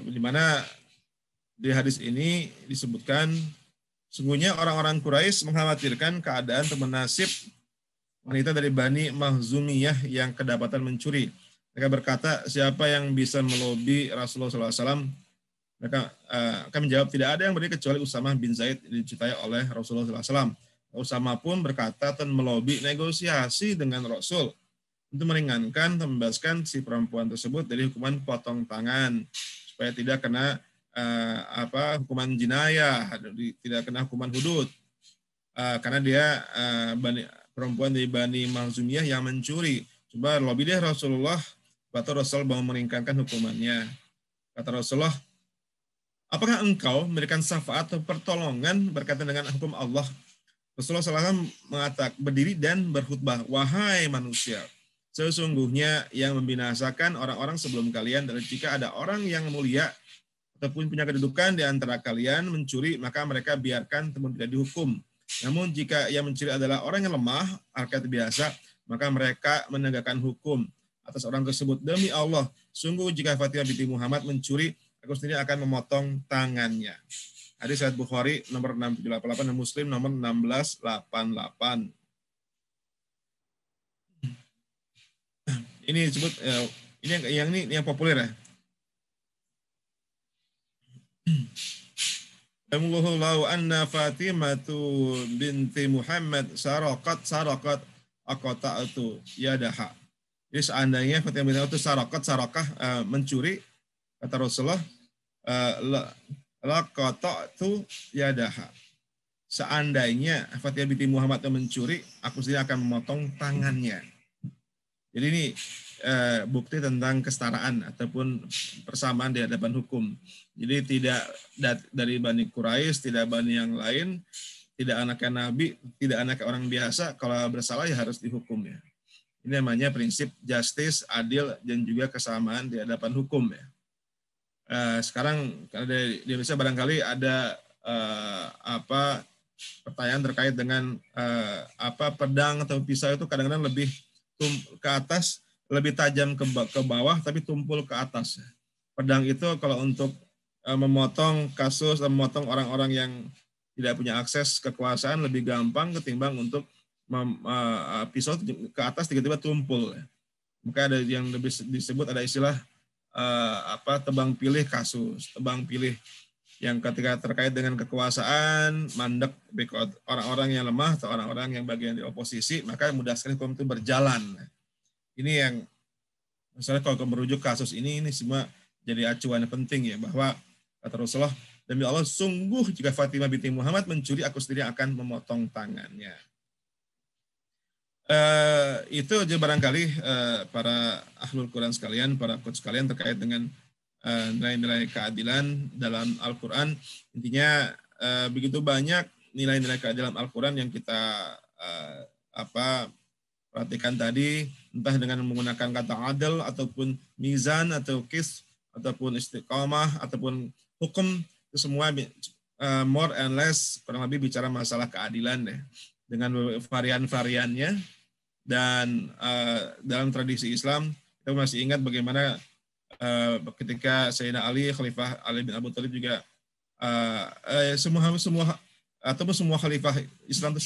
Di mana di hadis ini disebutkan sungguhnya orang-orang Quraisy mengkhawatirkan keadaan atau nasib wanita dari Bani Makhzumiyah yang kedapatan mencuri. Mereka berkata, siapa yang bisa melobi Rasulullah SAW? Mereka akan menjawab, tidak ada yang berdiri kecuali Usamah bin Zaid dicintai oleh Rasulullah SAW. Usamah pun berkata dan melobi negosiasi dengan Rasul untuk meringankan dan membebaskan si perempuan tersebut dari hukuman potong tangan supaya tidak kena hukuman jinayah, tidak kena hukuman hudud karena dia perempuan dari Bani Makhzumiyah yang mencuri. Coba lobby deh Rasulullah, kata Rasul mau meringankan hukumannya. Kata Rasulullah, apakah engkau memberikan syafaat atau pertolongan berkaitan dengan hukum Allah? Rasulullah SAW mengatakan, berdiri dan berkhutbah, wahai manusia, sesungguhnya yang membinasakan orang-orang sebelum kalian adalah jika ada orang yang mulia ataupun punya kedudukan di antara kalian mencuri, maka mereka biarkan teman tidak dihukum. Namun jika yang mencuri adalah orang yang lemah, rakyat biasa, maka mereka menegakkan hukum atas orang tersebut. Demi Allah, sungguh jika Fatimah binti Muhammad mencuri, aku sendiri akan memotong tangannya. Hadis riwayat Bukhari nomor 6788 dan Muslim nomor 1688. Ini disebut ini yang populer ya. Allahu anna Fatimatu binti Muhammad sarakat aqta'tu yadaha. Jadi seandainya Fatimah binti itu sarakah mencuri, kata Rasulullah, laqta'tu yadaha. Seandainya Fatimah binti Muhammad mencuri, aku sendiri akan memotong tangannya. Jadi ini bukti tentang kesetaraan ataupun persamaan di hadapan hukum. Jadi tidak dari Bani Quraisy, tidak Bani yang lain, tidak anaknya Nabi, tidak anaknya orang biasa, kalau bersalah ya harus dihukum ya. Ini namanya prinsip justice, adil, dan juga kesamaan di hadapan hukum ya. Sekarang di Indonesia barangkali ada pertanyaan terkait dengan pedang atau pisau itu kadang-kadang lebih ke atas, lebih tajam ke bawah, tapi tumpul ke atas. Pedang itu kalau untuk memotong kasus, memotong orang-orang yang tidak punya akses kekuasaan lebih gampang ketimbang untuk pisau ke atas tiba-tiba tumpul. Maka ada yang lebih disebut ada istilah tebang pilih kasus, tebang pilih yang ketika terkait dengan kekuasaan, mandek orang-orang yang lemah atau orang-orang yang bagian di oposisi, maka mudah sekali hukum itu berjalan. Ini yang misalnya kalau merujuk kasus ini semua jadi acuan yang penting ya, bahwa kata Rasulullah, demi Allah sungguh jika Fatimah binti Muhammad mencuri, aku sendiri akan memotong tangannya. Itu aja barangkali para ahlul Quran sekalian, para coach sekalian terkait dengan nilai-nilai keadilan dalam Al-Quran. Intinya begitu banyak nilai-nilai keadilan Al-Quran yang kita perhatikan tadi, entah dengan menggunakan kata adil ataupun mizan atau qis ataupun istiqamah ataupun hukum, itu semua more and less kurang lebih bicara masalah keadilan deh, dengan varian-variannya. Dan dalam tradisi Islam kita masih ingat bagaimana ketika Sayyidina Ali, Khalifah Ali bin Abu Thalib juga semua khalifah Islam itu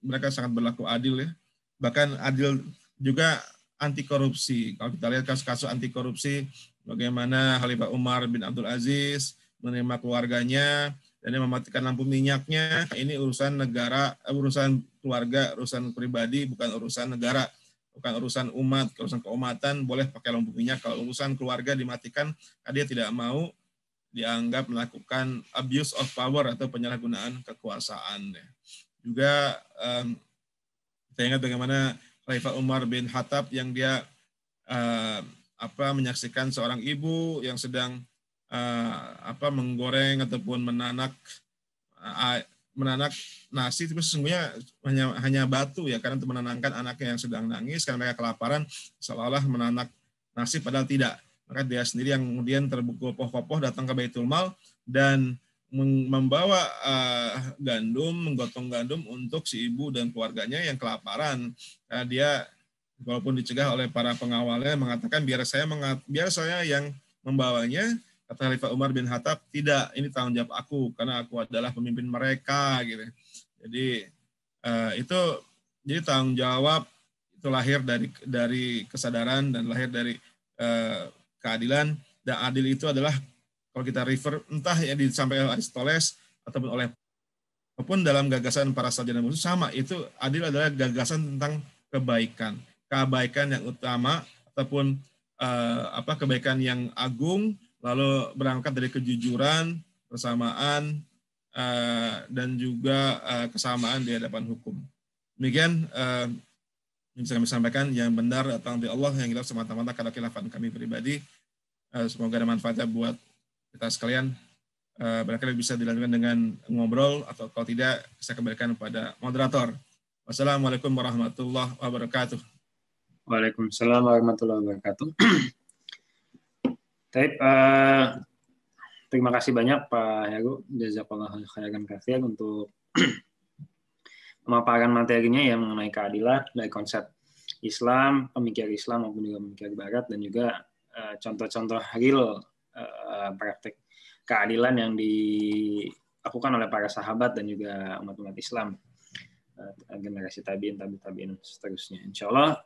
mereka sangat berlaku adil ya. Bahkan adil juga anti korupsi. Kalau kita lihat kasus-kasus anti korupsi, bagaimana Khalifah Umar bin Abdul Aziz menerima keluarganya dan dia mematikan lampu minyaknya. Ini urusan negara, urusan keluarga, urusan pribadi, bukan urusan negara, bukan urusan umat, urusan keumatan boleh pakai lampu minyak. Kalau urusan keluarga dimatikan, dia tidak mau dianggap melakukan abuse of power atau penyalahgunaan kekuasaan. Juga saya ingat bagaimana Khalifah Umar bin Khattab yang dia menyaksikan seorang ibu yang sedang menggoreng ataupun menanak nasi, itu sesungguhnya hanya batu ya, karena untuk menenangkan anaknya yang sedang nangis karena mereka kelaparan, seolah-olah menanak nasib padahal tidak. Maka dia sendiri yang kemudian tergopoh-gopoh datang ke Baitul Mal dan membawa gandum, menggotong gandum untuk si ibu dan keluarganya yang kelaparan. Dia walaupun dicegah oleh para pengawalnya mengatakan biar saya yang membawanya. Kata Khalifah Umar bin Khattab, tidak, ini tanggung jawab aku karena aku adalah pemimpin mereka gitu. Jadi itu jadi tanggung jawab itu lahir dari kesadaran dan lahir dari keadilan, dan adil itu adalah kalau kita refer entah yang disampaikan oleh Aristoteles ataupun dalam gagasan para sarjana muslim sama, itu adil adalah gagasan tentang kebaikan yang utama ataupun kebaikan yang agung, lalu berangkat dari kejujuran, persamaan, dan juga kesamaan di hadapan hukum. Demikian bisa kami sampaikan, yang benar datang dari Allah, yang hilaf semata-mata karena khilafan kami pribadi. Semoga ada manfaatnya buat kita sekalian. Barangkali bisa dilanjutkan dengan ngobrol, atau kalau tidak saya kembalikan kepada moderator. Wassalamualaikum warahmatullahi wabarakatuh. Waalaikumsalam warahmatullahi wabarakatuh. Terima kasih banyak Pak Heru, jazakallahu khairan katsir untuk pemaparan materinya yang mengenai keadilan dari konsep Islam, pemikir Islam maupun juga pemikir Barat, dan juga contoh-contoh real praktek keadilan yang dilakukan oleh para sahabat dan juga umat-umat Islam, generasi tabiin, tabiin seterusnya. Insya Allah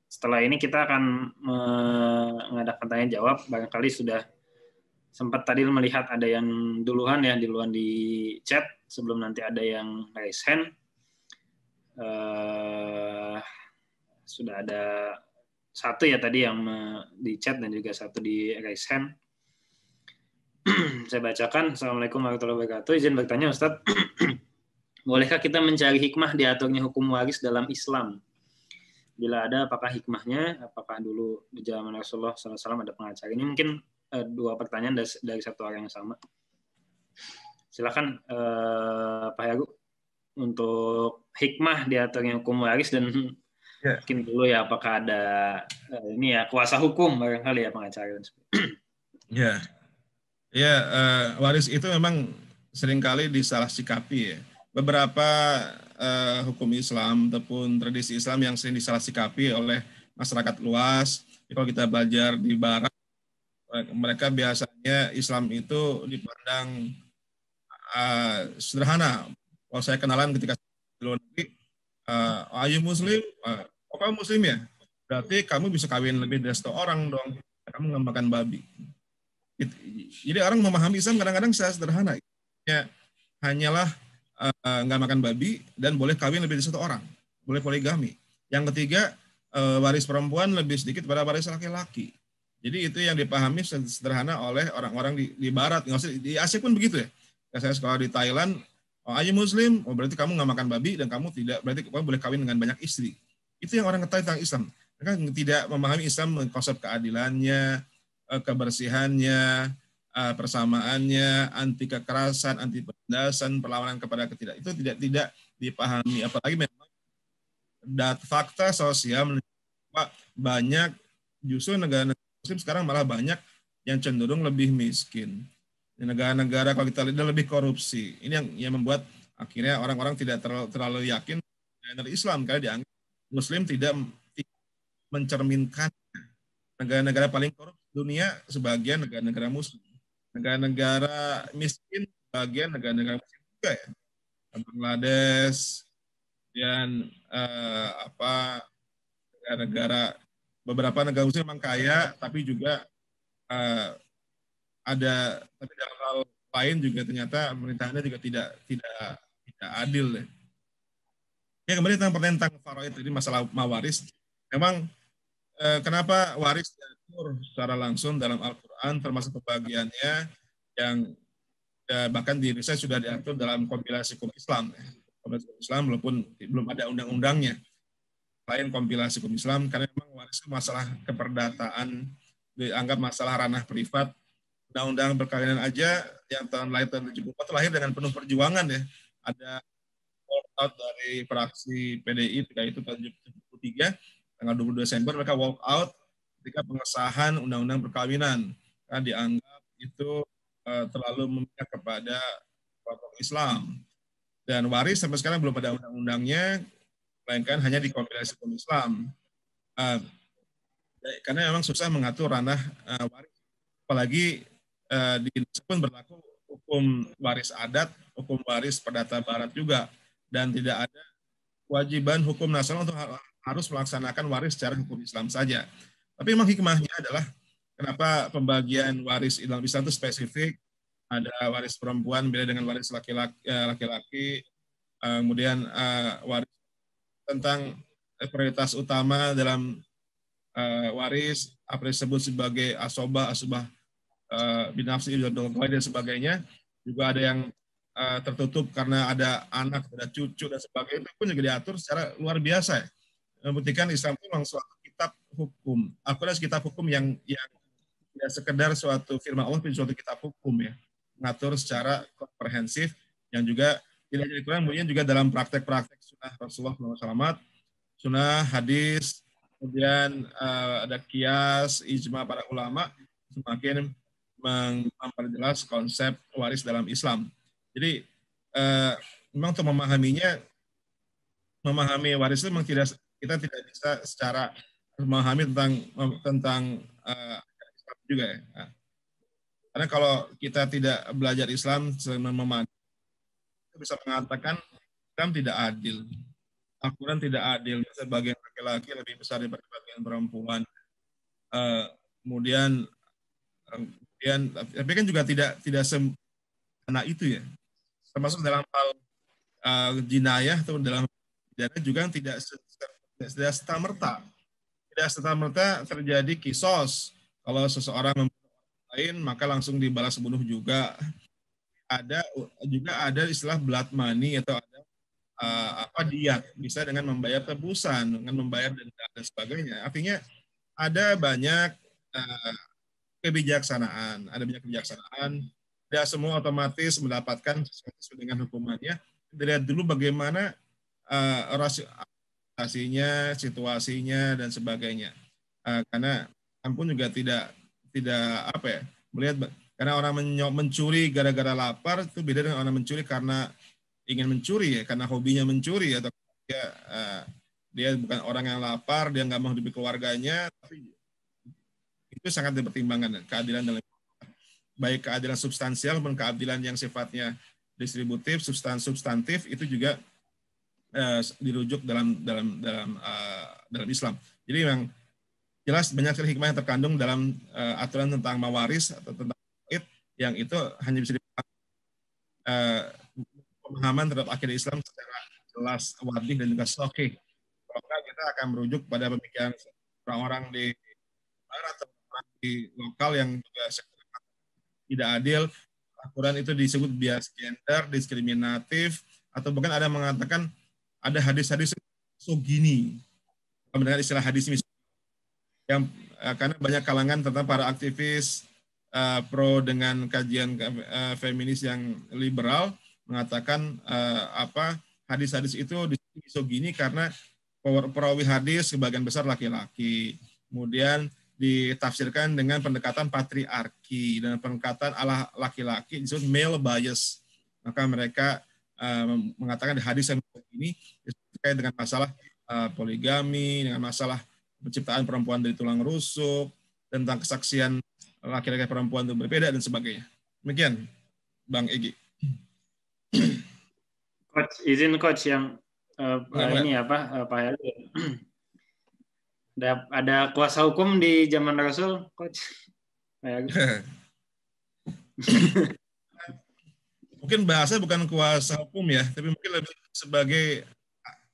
setelah ini kita akan mengadakan tanya jawab. Barangkali sudah sempat tadi melihat ada yang duluan di chat sebelum nanti ada yang raise hand. Sudah ada satu ya tadi yang di chat dan juga satu di raise hand. Saya bacakan. Assalamualaikum warahmatullahi wabarakatuh. Izin bertanya Ustadz, bolehkah kita mencari hikmah diaturnya hukum waris dalam Islam? Bila ada, apakah hikmahnya? Apakah dulu di zaman Rasulullah SAW ada pengacara? Ini mungkin dua pertanyaan dari satu orang yang sama. Silakan Pak Heru untuk hikmah diaturnya hukum waris, dan mungkin dulu ya apakah ada ini ya kuasa hukum barangkali ya pengacara. Waris itu memang seringkali disalah sikapi ya. Beberapa hukum Islam ataupun tradisi Islam yang sering disalah sikapi oleh masyarakat luas. Kalau kita belajar di Barat, mereka biasanya Islam itu dipandang sederhana. Kalau saya kenalan ketika di luar negeri, ayu Muslim, kamu Muslim ya? Berarti kamu bisa kawin lebih dari 1 orang dong. Kamu nggak makan babi. Jadi orang memahami Islam kadang-kadang sederhana. Ya, hanyalah nggak makan babi dan boleh kawin lebih dari 1 orang, boleh poligami. Yang ketiga, waris perempuan lebih sedikit pada waris laki-laki. Jadi itu yang dipahami sederhana oleh orang-orang di Barat. Nggak usah di Asia pun begitu ya. Saya sekolah di Thailand, ayu Muslim, berarti kamu nggak makan babi dan kamu tidak, berarti kamu boleh kawin dengan banyak istri. Itu yang orang ketahui tentang Islam. Mereka tidak memahami Islam konsep keadilannya, kebersihannya, persamaannya, anti kekerasan, anti penindasan, perlawanan kepada ketidak, itu tidak dipahami. Apalagi memang fakta sosial menunjukkan banyak justru negara-negara Muslim sekarang malah banyak yang cenderung lebih miskin. Negara-negara kalau kita lihat lebih korupsi. Ini yang membuat akhirnya orang-orang tidak terlalu yakin dengan Islam karena dianggap Muslim tidak mencerminkan negara-negara paling korup dunia sebagian negara-negara Muslim. Negara-negara miskin bagian negara-negara miskin juga ya, Bangladesh dan negara-negara, beberapa negara Muslim memang kaya tapi juga tapi dalam hal lain juga ternyata pemerintahannya juga tidak adil ya. Kembali tentang pertanyaan tentang faraid tadi, masalah mawaris, memang kenapa waris diatur secara langsung dalam Al-Quran, termasuk pembagiannya yang bahkan di Indonesia sudah diatur dalam kompilasi hukum Islam. Kompilasi hukum Islam walaupun belum ada undang-undangnya. Lain kompilasi hukum Islam, karena memang waris itu masalah keperdataan, dianggap masalah ranah privat. Undang-undang perkawinan aja yang lahir tahun 74 lahir dengan penuh perjuangan ya. Ada walk out dari fraksi PDI ketika itu tahun 73, tanggal 22 Desember mereka walk out ketika pengesahan undang-undang perkawinan, karena dianggap itu terlalu memihak kepada kelompok Islam. Dan waris sampai sekarang belum ada undang-undangnya, melainkan hanya di Kompilasi Hukum Islam. Karena memang susah mengatur ranah waris. Apalagi di Indonesia pun berlaku hukum waris adat, hukum waris perdata barat juga. Dan tidak ada kewajiban hukum nasional untuk harus melaksanakan waris secara hukum Islam saja. Tapi memang hikmahnya adalah kenapa pembagian waris dalam Islam itu spesifik. Ada waris perempuan beda dengan waris laki-laki, kemudian waris tentang prioritas utama dalam waris, apa disebut sebagai asubah binafsi dan sebagainya. Juga ada yang tertutup karena ada anak, ada cucu dan sebagainya, itu pun juga diatur secara luar biasa. Membuktikan Islam itu memang suatu kitab hukum. Al-Quran kitab hukum yang tidak sekedar suatu firman Allah, tapi suatu kitab hukum ya, mengatur secara komprehensif, yang juga tidak jadi kurang, kemudian juga dalam praktek-praktek sunnah Rasulullah SAW, sunnah, hadis, kemudian ada kias, ijma para ulama, semakin memperjelas konsep waris dalam Islam. Jadi memang untuk memahami waris itu memang kita tidak bisa secara memahami tentang Islam juga ya. Nah, karena kalau kita tidak belajar Islam memahami, kita bisa mengatakan Islam tidak adil. Al-Quran tidak adil, sebagian laki-laki lebih besar daripada bagian perempuan. Kemudian tapi kan juga tidak sempurna itu ya. Termasuk dalam hal jinayah atau dalam pidana juga tidak serta-merta terjadi kisos. Kalau seseorang membunuh orang lain maka langsung dibalas bunuh juga. Ada istilah blood money atau ada diat, bisa dengan membayar tebusan, dengan membayar denda dan sebagainya. Artinya ada banyak kebijaksanaan. Tidak semua otomatis mendapatkan sesuai dengan hukumannya. Dilihat dulu bagaimana rasanya, situasinya dan sebagainya. Karena ampun juga tidak melihat, karena orang mencuri gara-gara lapar itu beda dengan orang mencuri karena ingin mencuri ya, karena hobinya mencuri, atau dia bukan orang yang lapar, dia nggak mau hidupi keluarganya, tapi itu sangat dipertimbangkan keadilan dalam baik keadilan substansial maupun keadilan yang sifatnya distributif, substantif itu juga dirujuk dalam Islam. Jadi memang jelas banyak sekali hikmah yang terkandung dalam aturan tentang mawaris atau tentang warid, yang itu hanya bisa pemahaman terhadap akidah Islam secara jelas, wadih dan juga sahih. Kalau kita akan merujuk pada pemikiran orang-orang di barat atau orang di lokal yang juga tidak adil. Al-Quran itu disebut bias gender, diskriminatif, atau bahkan ada yang mengatakan ada hadis-hadis misogini. Mendengar istilah hadis misogini, yang karena banyak kalangan tentang para aktivis pro dengan kajian feminis yang liberal mengatakan hadis-hadis itu misogini karena perawi hadis sebagian besar laki-laki. Kemudian ditafsirkan dengan pendekatan patriarki dan pendekatan ala laki-laki, disebut male bias. Maka mereka mengatakan di hadis yang ini terkait dengan masalah poligami, dengan masalah penciptaan perempuan dari tulang rusuk, tentang kesaksian laki-laki perempuan itu berbeda dan sebagainya. Demikian, Bang Egy. Coach yang ini Pak Heri. Ada kuasa hukum di zaman Rasul, Coach? Mungkin bahasa bukan kuasa hukum ya, tapi mungkin lebih sebagai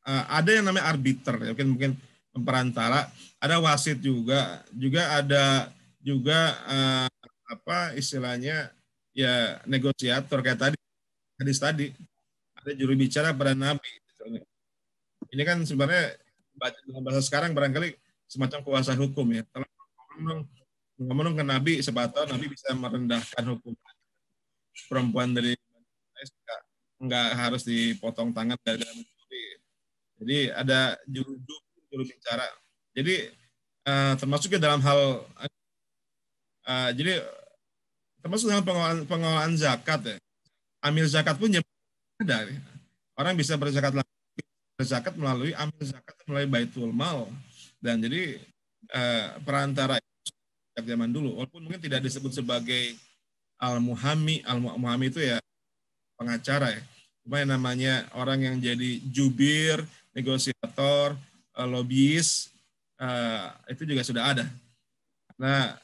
ada yang namanya arbiter, ya, mungkin perantara, ada wasit juga ada juga istilahnya ya negosiator kayak hadis tadi, ada juru bicara pada Nabi. Ini kan sebenarnya dalam bahasa sekarang barangkali semacam kuasa hukum ya. Kalau ngomong ke Nabi, sebetulnya Nabi bisa merendahkan hukum perempuan dari nggak harus dipotong tangan gara-gara mencuri. Jadi ada juru bicara. Jadi termasuk juga dalam hal jadi termasuk dalam pengelolaan zakat ya. Amil zakat pun ada. Orang bisa berzakat melalui amil zakat melalui baitul mal, dan jadi perantara zaman dulu, walaupun mungkin tidak disebut sebagai al-muhami itu ya pengacara ya. Cuma yang namanya orang yang jadi jubir, negosiator, lobbyis, itu juga sudah ada. Nah,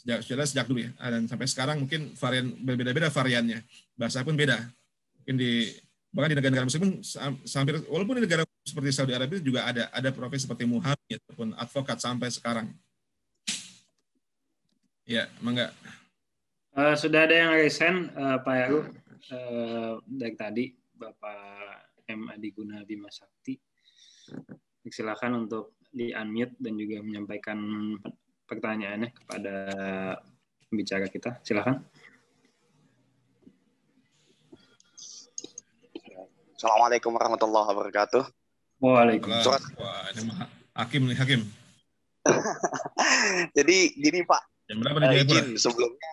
sejak dulu ya, dan sampai sekarang mungkin varian berbeda-beda variannya. Bahasa pun beda. Mungkin bahkan di negara-negara muslim pun hampir, walaupun di negara seperti Saudi Arabia juga ada profesi seperti muhami ataupun advokat sampai sekarang. Ya, mangga. Sudah ada yang resign, Pak Heru, dari tadi, Bapak M. Adiguna Bima Sakti. Silakan untuk di-unmute dan juga menyampaikan pertanyaannya kepada pembicara kita. Silakan. Assalamualaikum warahmatullahi wabarakatuh. Waalaikumsalam. Wah, ini Hakim nih, Hakim. Jadi gini Pak, Jam berapa di Jayapura? izin sebelumnya.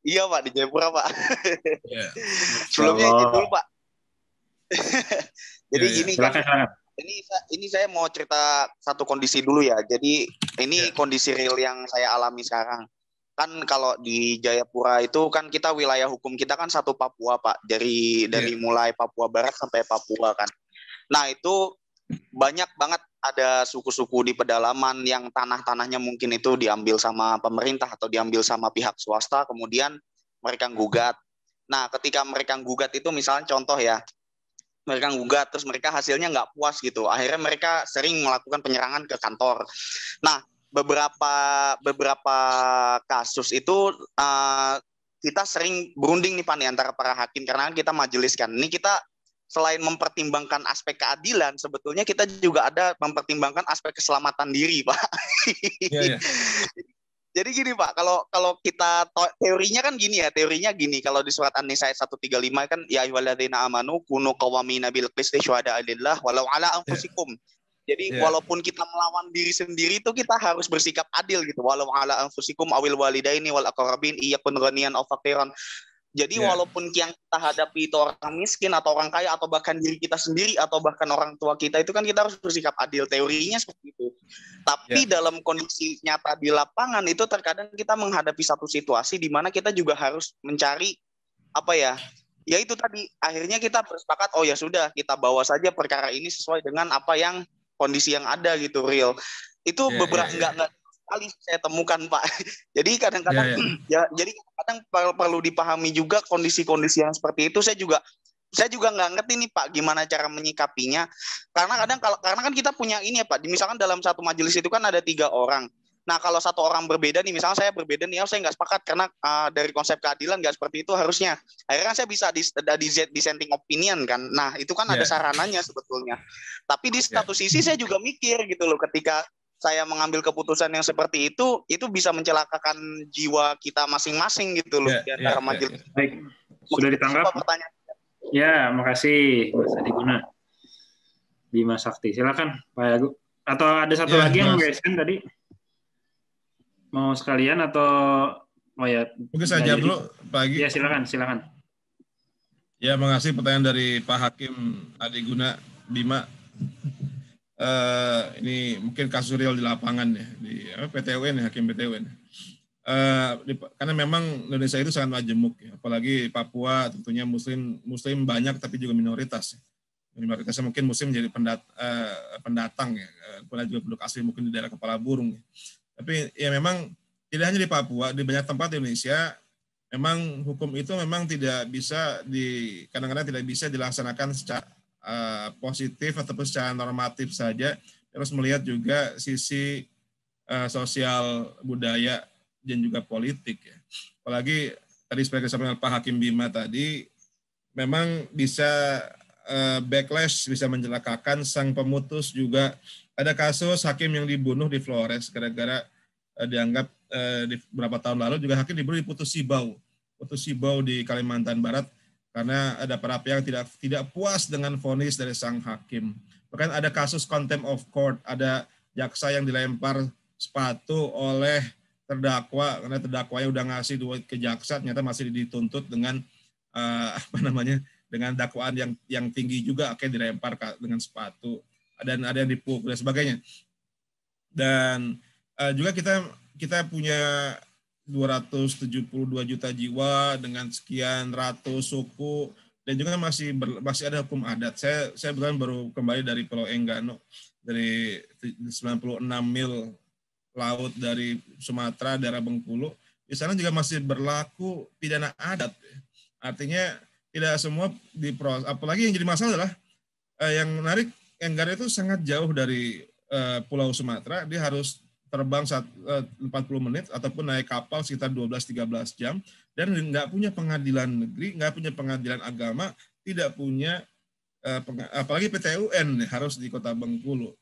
Iya Pak, di Jayapura Pak. Yeah. Sebelumnya izin dulu Pak. Jadi gini kan, Silakan. ini saya mau cerita satu kondisi dulu ya. Jadi ini kondisi real yang saya alami sekarang. Kan kalau di Jayapura itu kan kita wilayah hukum kita kan satu Papua Pak, dari mulai Papua Barat sampai Papua kan. Nah itu banyak banget ada suku-suku di pedalaman yang tanah-tanahnya mungkin itu diambil sama pemerintah atau diambil sama pihak swasta, kemudian mereka gugat. Nah ketika mereka gugat itu misalnya contoh ya, mereka gugat terus mereka hasilnya nggak puas gitu, akhirnya mereka sering melakukan penyerangan ke kantor. Nah beberapa kasus itu kita sering berunding nih Pak nih antara para hakim, karena kita majelis kan. Ini kita selain mempertimbangkan aspek keadilan, sebetulnya kita juga ada mempertimbangkan aspek keselamatan diri Pak. Yeah. Jadi gini Pak, kalau kita teorinya kan gini ya, kalau di surat An-Nisa ayat 135 kan ya ayyuhalladzina amanu kunu qawwamina bil qisti syuhada'a lillah walau ala anfusikum. Jadi walaupun kita melawan diri sendiri itu kita harus bersikap adil gitu. Walau ala anfusikum awil walidaini wal aqrabin iyakun ghaniyan aw faqiran. Jadi walaupun yang kita hadapi itu orang miskin atau orang kaya atau bahkan diri kita sendiri atau bahkan orang tua kita, itu kan kita harus bersikap adil. Teorinya seperti itu. Tapi dalam kondisi nyata di lapangan itu terkadang kita menghadapi satu situasi di mana kita juga harus mencari apa ya? Ya itu tadi, akhirnya kita bersepakat, oh ya sudah, kita bawa saja perkara ini sesuai dengan apa yang kondisi yang ada gitu, real. Itu beberapa enggak sekali saya temukan Pak. Jadi kadang-kadang jadi kadang perlu dipahami juga kondisi-kondisi yang seperti itu. Saya juga nggak ngerti nih Pak gimana cara menyikapinya. Karena kan kita punya ini ya Pak. Misalkan dalam satu majelis itu kan ada 3 orang. Nah kalau satu orang berbeda nih, misalnya saya berbeda nih, saya nggak sepakat karena dari konsep keadilan nggak seperti itu harusnya. Akhirnya kan saya bisa dissenting opinion kan. Nah itu kan ada sarananya sebetulnya. Tapi di satu sisi saya juga mikir gitu loh, ketika saya mengambil keputusan yang seperti itu bisa mencelakakan jiwa kita masing-masing gitu loh di antara majelis. Baik, sudah ditangkap. Ya, makasih Mas Adiguna Bima Sakti. Silakan Pak Yagu. Atau ada satu lagi yang mengeskan tadi? Mau sekalian atau mungkin saya jawab dulu pagi. Ya silakan. Ya, makasih pertanyaan dari Pak Hakim Adiguna Bima. Ini mungkin kasus real di lapangan ya, di PTUN ya, Hakim PTUN. Karena memang Indonesia itu sangat majemuk ya, apalagi Papua tentunya muslim banyak tapi juga minoritas. Minoritasnya mungkin muslim jadi pendatang ya, kemudian juga penduduk asli mungkin di daerah Kepala Burung ya. Tapi ya memang tidak hanya di Papua, di banyak tempat di Indonesia memang hukum itu memang kadang-kadang tidak bisa dilaksanakan secara positif ataupun secara normatif saja. Terus melihat juga sisi sosial, budaya dan juga politik ya. Apalagi tadi sebagai disampaikan Pak Hakim Bima tadi, memang bisa backlash, bisa mencelakakan sang pemutus juga. Ada kasus hakim yang dibunuh di Flores gara-gara dianggap di beberapa tahun lalu juga hakim dibunuh di Putus Sibau di Kalimantan Barat karena ada para pihak yang tidak puas dengan vonis dari sang hakim. Bahkan ada kasus contempt of court, ada jaksa yang dilempar sepatu oleh terdakwa karena terdakwanya udah ngasih duit ke jaksa, ternyata masih dituntut dengan dengan dakwaan yang tinggi juga, akhirnya dilempar dengan sepatu, dan ada yang dipukul dan sebagainya. Dan juga kita punya 272 juta jiwa dengan sekian ratus suku, dan juga masih ada hukum adat. Saya baru kembali dari Pulau Enggano, dari 96 mil laut dari Sumatera, daerah Bengkulu. Di sana juga masih berlaku pidana adat. Artinya tidak semua diproses. Apalagi yang jadi masalah adalah yang menarik, Enggano itu sangat jauh dari Pulau Sumatera. Dia harus terbang 40 menit ataupun naik kapal sekitar 12-13 jam, dan nggak punya pengadilan negeri, nggak punya pengadilan agama, tidak punya apalagi PT-UN harus di Kota Bengkulu.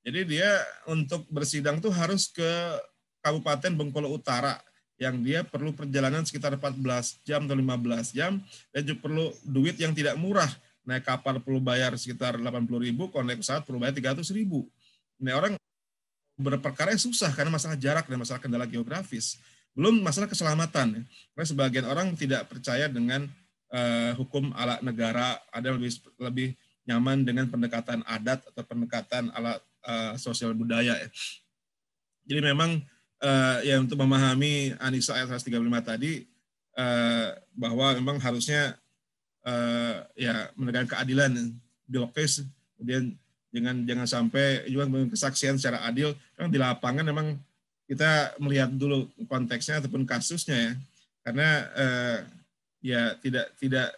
Jadi dia untuk bersidang tuh harus ke Kabupaten Bengkulu Utara, yang dia perlu perjalanan sekitar 14 jam atau 15 jam, dan juga perlu duit yang tidak murah. Naik kapal perlu bayar sekitar 80.000, kalau naik pesawat perlu bayar 300.000. Nah, orang berperkara susah karena masalah jarak dan masalah kendala geografis. Belum masalah keselamatan. Karena sebagian orang tidak percaya dengan hukum ala negara, ada yang lebih nyaman dengan pendekatan adat atau pendekatan ala sosial budaya. Jadi memang ya untuk memahami Anisa ayat 135 tadi, bahwa memang harusnya ya menegakkan keadilan bilqis, kemudian jangan sampai juga kesaksian secara adil. Kan di lapangan memang kita melihat dulu konteksnya ataupun kasusnya ya, karena ya tidak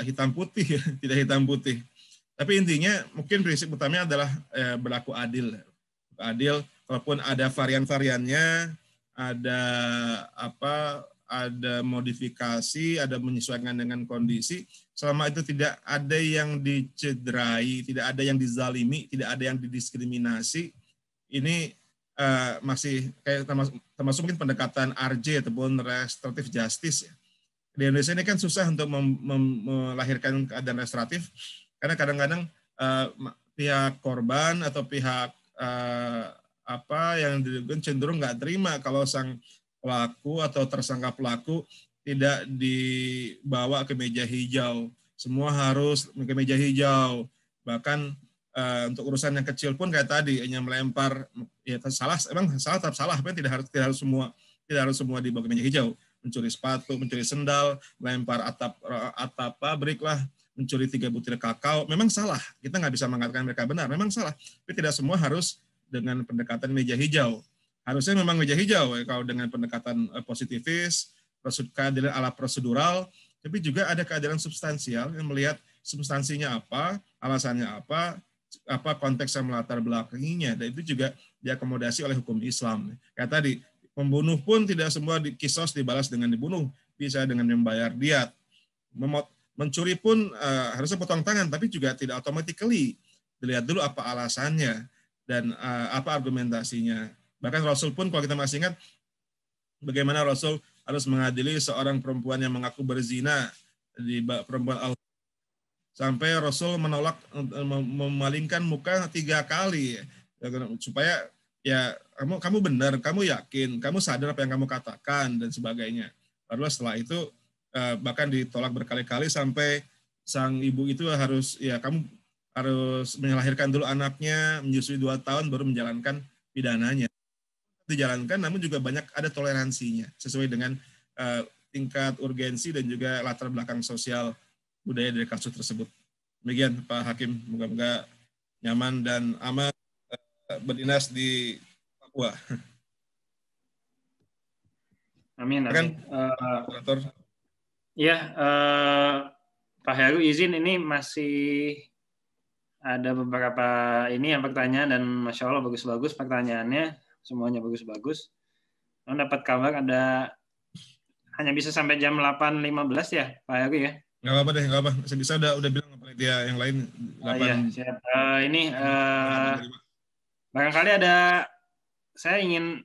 hitam putih ya, tidak hitam putih. Tapi intinya mungkin prinsip utamanya adalah berlaku adil. Adil, kalaupun ada varian-variannya, ada modifikasi, ada menyesuaikan dengan kondisi, selama itu tidak ada yang dicederai, tidak ada yang dizalimi, tidak ada yang didiskriminasi, ini masih kayak termasuk mungkin pendekatan RJ ataupun restoratif justice. Di Indonesia ini kan susah untuk melahirkan keadaan restoratif, karena kadang-kadang pihak korban atau pihak yang cenderung nggak terima kalau sang pelaku atau tersangka pelaku tidak dibawa ke meja hijau. Semua harus ke meja hijau. Bahkan untuk urusan yang kecil pun kayak tadi, hanya melempar, ya salah, emang salah tetap salah, tapi tidak harus semua dibawa ke meja hijau. Mencuri sepatu, mencuri sendal, melempar atap pabrik lah, mencuri 3 butir kakao, memang salah. Kita nggak bisa mengatakan mereka benar, memang salah. Tapi tidak semua harus dengan pendekatan meja hijau. Harusnya memang meja hijau ya, kalau dengan pendekatan positifis, keadilan ala prosedural, tapi juga ada keadilan substansial yang melihat substansinya apa, alasannya apa konteks yang melatar belakanginya, dan itu juga diakomodasi oleh hukum Islam. Kayak tadi, pembunuh pun tidak semua kisos dibalas dengan dibunuh, bisa dengan membayar diat. Mencuri pun harusnya potong tangan, tapi juga tidak automatically. Dilihat dulu apa alasannya dan apa argumentasinya. Bahkan Rasul pun, kalau kita masih ingat, bagaimana Rasul harus mengadili seorang perempuan yang mengaku berzina di perempuan sampai Rasul menolak memalingkan muka 3 kali supaya ya kamu benar, kamu yakin, kamu sadar apa yang kamu katakan dan sebagainya. Lalu setelah itu bahkan ditolak berkali-kali sampai sang ibu itu kamu harus melahirkan dulu anaknya, menyusui 2 tahun baru menjalankan pidananya. Dijalankan, namun juga banyak ada toleransinya sesuai dengan tingkat urgensi dan juga latar belakang sosial budaya dari kasus tersebut. Demikian Pak Hakim, moga-moga nyaman dan aman berdinas di Papua. Amin. Amin. Ya, Pak Heru izin, ini masih ada beberapa pertanyaan, dan Masya Allah bagus-bagus pertanyaannya, semuanya bagus-bagus. Dapat kabar hanya bisa sampai jam 8.15 ya Pak Heru ya? Nggak apa-apa deh, nggak apa. Bisa udah bilang panitia yang lain. Iya, siap. Barangkali saya ingin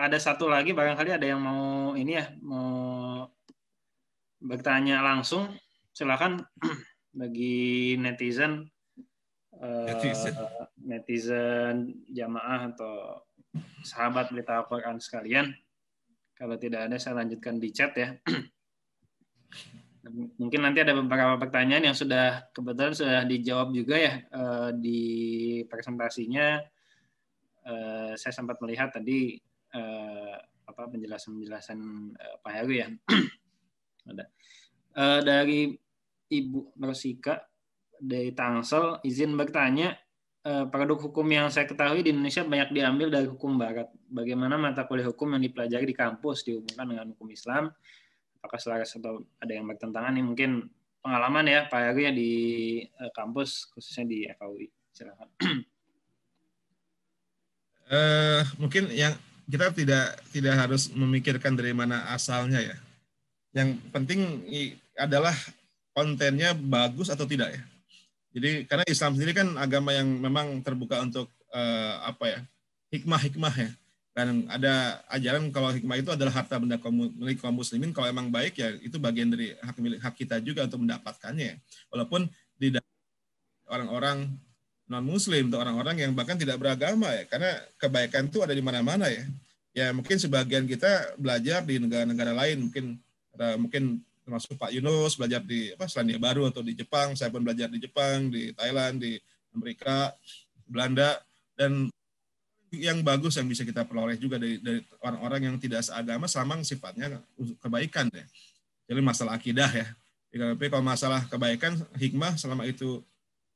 ada satu lagi, barangkali ada yang mau mau bertanya langsung, silakan bagi netizen netizen, jamaah atau sahabat Berita Al-Quran sekalian. Kalau tidak ada saya lanjutkan di chat ya. Mungkin nanti ada beberapa pertanyaan yang kebetulan sudah dijawab juga ya di presentasinya. Saya sempat melihat tadi penjelasan Pak Heru ya. Ada. Dari Ibu Rosika dari Tangsel, izin bertanya, produk hukum yang saya ketahui di Indonesia banyak diambil dari hukum Barat. Bagaimana mata kuliah hukum yang dipelajari di kampus dihubungkan dengan hukum Islam? Apakah selaras atau ada yang bertentangan? Ini mungkin pengalaman ya Pak Heru ya di kampus, khususnya di FAUI. Silakan. Mungkin yang kita tidak harus memikirkan dari mana asalnya ya. Yang penting adalah kontennya bagus atau tidak ya. Jadi karena Islam sendiri kan agama yang memang terbuka untuk hikmah-hikmah ya. Dan ada ajaran kalau hikmah itu adalah harta benda milik kaum muslimin, kalau emang baik ya itu bagian dari hak kita juga untuk mendapatkannya. Walaupun di orang-orang non-muslim atau orang-orang yang bahkan tidak beragama ya, karena kebaikan itu ada di mana-mana ya. Ya mungkin sebagian kita belajar di negara-negara lain, mungkin termasuk Pak Yunus belajar di Selandia Baru atau di Jepang, saya pun belajar di Jepang, di Thailand, di Amerika, Belanda, dan yang bagus yang bisa kita peroleh juga dari orang-orang yang tidak seagama selama sifatnya kebaikan ya. Jadi masalah akidah ya. Tapi kalau masalah kebaikan, hikmah selama itu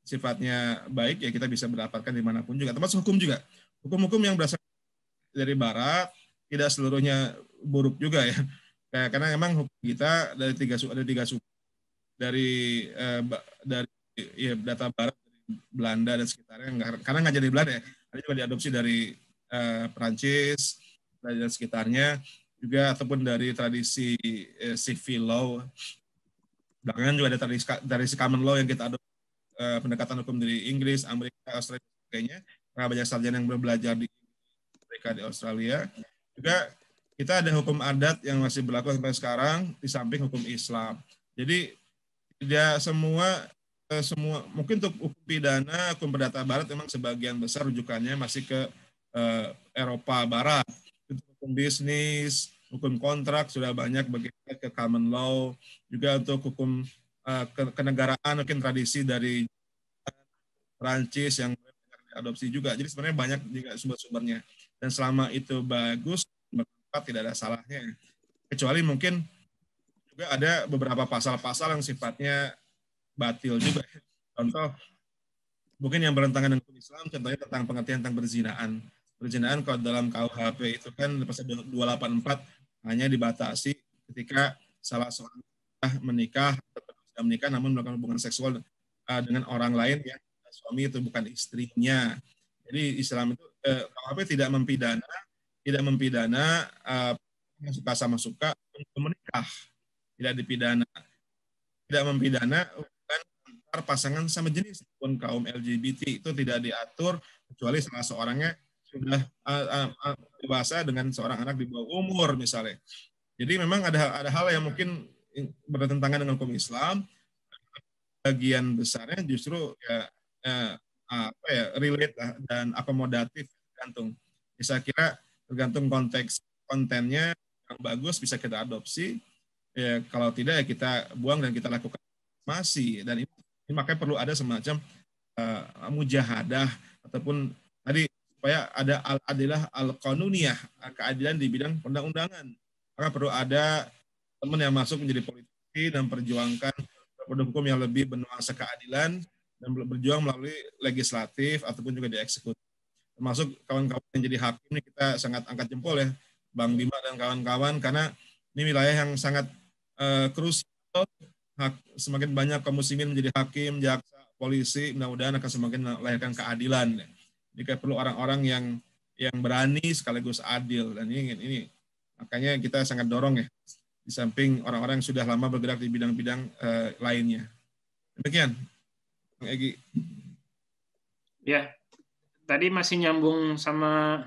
sifatnya baik ya kita bisa mendapatkan dimanapun juga. Termasuk hukum juga. Hukum-hukum yang berasal dari Barat tidak seluruhnya buruk juga ya. Karena memang hukum kita dari tiga suku dari data Barat, dari Belanda dan sekitarnya, karena nggak jadi Belanda ya, ada juga diadopsi dari Perancis dan sekitarnya juga, ataupun dari tradisi civil law. Belakangan juga ada tradisi common law yang kita adopsi, pendekatan hukum dari Inggris, Amerika, Australia dan sebagainya. Karena banyak sarjana yang belajar di Amerika, di Australia. Juga kita ada hukum adat yang masih berlaku sampai sekarang di samping hukum Islam. Jadi tidak semua mungkin untuk hukum pidana, hukum perdata Barat memang sebagian besar rujukannya masih ke Eropa Barat. Hukum bisnis, hukum kontrak sudah banyak bergeser ke common law. Juga untuk hukum kenegaraan mungkin tradisi dari Perancis yang diadopsi juga. Jadi sebenarnya banyak juga sumber-sumbernya. Dan selama itu bagus, tidak ada salahnya. Kecuali mungkin juga ada beberapa pasal-pasal yang sifatnya batil juga. Contoh, mungkin yang bertentangan dengan hukum Islam, contohnya tentang pengertian tentang perzinaan. Perzinaan kalau dalam KUHP itu kan pasal 284 hanya dibatasi ketika salah seorang menikah atau sudah menikah namun melakukan hubungan seksual dengan orang lain yang suami itu bukan istrinya. Jadi Islam itu KUHP tidak mempidana suka sama suka untuk menikah, tidak dipidana, tidak mempidana antar pasangan sama jenis pun kaum LGBT itu tidak diatur kecuali salah seorangnya sudah dewasa dengan seorang anak di bawah umur misalnya. Jadi memang ada hal yang mungkin bertentangan dengan hukum Islam. Bagian besarnya justru relate dan akomodatif, tergantung. Saya kira tergantung konteks kontennya yang bagus bisa kita adopsi. Ya, kalau tidak ya kita buang dan kita lakukan masih. Dan ini makanya perlu ada semacam mujahadah ataupun tadi supaya ada al-adilah al-qanuniyah, keadilan di bidang undang-undangan. Maka perlu ada teman yang masuk menjadi politisi dan perjuangkan produk hukum yang lebih bernuansa keadilan dan berjuang melalui legislatif ataupun juga di eksekutif. Termasuk kawan-kawan yang jadi hakim ini kita sangat angkat jempol ya, Bang Bima dan kawan-kawan, karena ini wilayah yang sangat krusial. Semakin banyak kaum muslimin menjadi hakim, jaksa, polisi, mudah-mudahan akan semakin melahirkan keadilan. Jika perlu orang-orang yang berani sekaligus adil, dan ini makanya kita sangat dorong ya, di samping orang-orang yang sudah lama bergerak di bidang-bidang lainnya. Demikian, Bang Egy. Ya, tadi masih nyambung sama,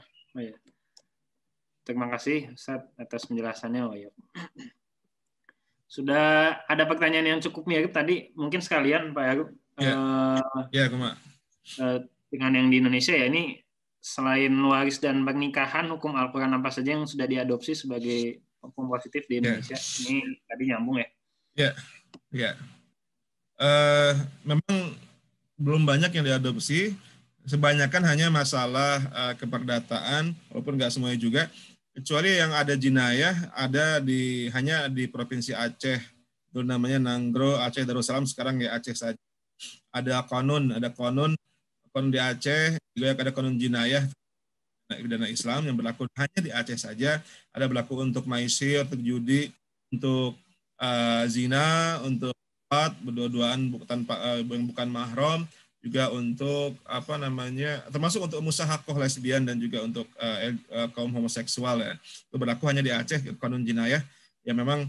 terima kasih Ustaz atas penjelasannya. Sudah ada pertanyaan yang cukup mirip tadi, mungkin sekalian Pak Heru. Ya, Kuma. dengan yang di Indonesia ya, ini selain waris dan pernikahan, hukum Al-Quran apa saja yang sudah diadopsi sebagai hukum positif di Indonesia? Ini tadi nyambung ya? Ya. Memang belum banyak yang diadopsi. Kebanyakan hanya masalah keperdataan, walaupun nggak semuanya juga. Kecuali yang ada jinayah, hanya di Provinsi Aceh. Itu namanya Nanggro, Aceh Darussalam, sekarang ya Aceh saja. Ada konun di Aceh, juga ada konun jinayah, pidana Islam yang berlaku hanya di Aceh saja. Ada berlaku untuk maisir, untuk judi, untuk zina, untuk berdua-duaan bukan mahram, juga untuk termasuk untuk musahakoh lesbian dan juga untuk kaum homoseksual ya. Itu berlaku hanya di Aceh, kanun jinayah yang memang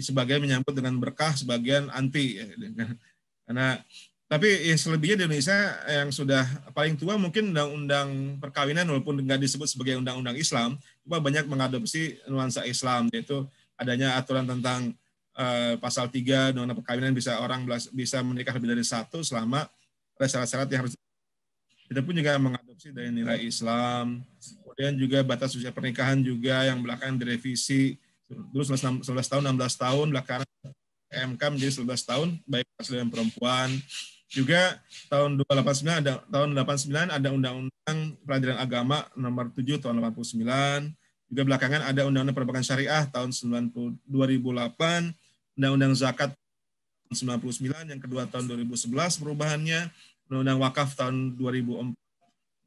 sebagian menyambut dengan berkah, sebagian anti ya. Tapi ya, selebihnya di Indonesia yang sudah paling tua mungkin undang-undang perkawinan, walaupun nggak disebut sebagai undang-undang Islam, cuma banyak mengadopsi nuansa Islam, yaitu adanya aturan tentang pasal 3 undang-undang perkawinan orang bisa menikah lebih dari satu selama ada syarat-syarat yang harus. Kita pun juga mengadopsi dari nilai Islam. Kemudian juga batas usia pernikahan juga yang belakangan direvisi. Dulu 11 tahun, 16 tahun, belakangan MK menjadi 11 tahun, baik laki-laki dan perempuan. Juga tahun 89 ada Undang-Undang Pelajaran Agama nomor 7 tahun 89. Juga belakangan ada Undang-Undang Perbankan Syariah tahun 2008, Undang-Undang Zakat tahun 99, yang kedua tahun 2011 perubahannya, Undang-Undang Wakaf tahun 2004,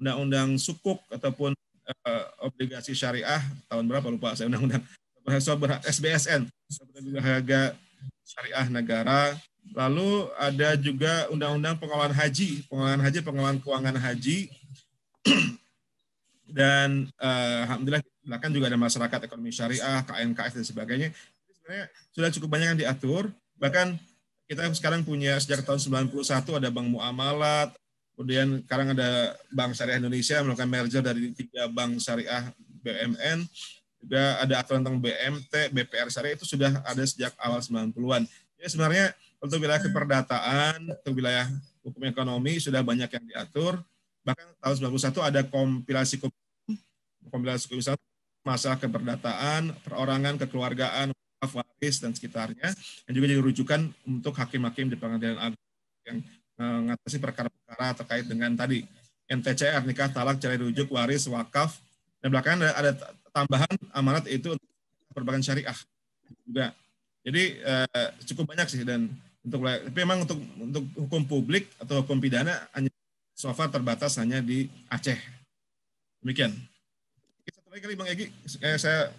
Undang-Undang Sukuk ataupun obligasi syariah tahun berapa lupa saya, Undang-Undang SBSN, Berharga Syariah Negara. Lalu ada juga Undang-Undang Pengelolaan Haji, Pengelolaan Keuangan Haji, dan alhamdulillah belakang juga ada Masyarakat Ekonomi Syariah, KNKS dan sebagainya. Jadi sebenarnya sudah cukup banyak yang diatur. Bahkan kita sekarang punya sejak tahun 91 ada Bank Muamalat, kemudian sekarang ada Bank Syariah Indonesia melakukan merger dari 3 bank syariah BUMN. Juga ada aturan tentang BMT, BPR Syariah, itu sudah ada sejak awal 90-an. Jadi sebenarnya untuk wilayah keperdataan, untuk wilayah hukum ekonomi sudah banyak yang diatur. Bahkan tahun 91 ada kompilasi masalah keperdataan, perorangan, kekeluargaan, waris dan sekitarnya, yang juga jadi rujukan untuk hakim-hakim di Pengadilan Agung yang mengatasi perkara-perkara terkait dengan tadi NTCR, nikah, talak, cerai rujuk, waris, wakaf, dan belakangan ada tambahan amanat itu untuk perbankan syariah juga. Jadi cukup banyak sih, dan tapi memang untuk hukum publik atau hukum pidana hanya so far terbatas hanya di Aceh. Demikian. Satu lagi kali Bang Egy, saya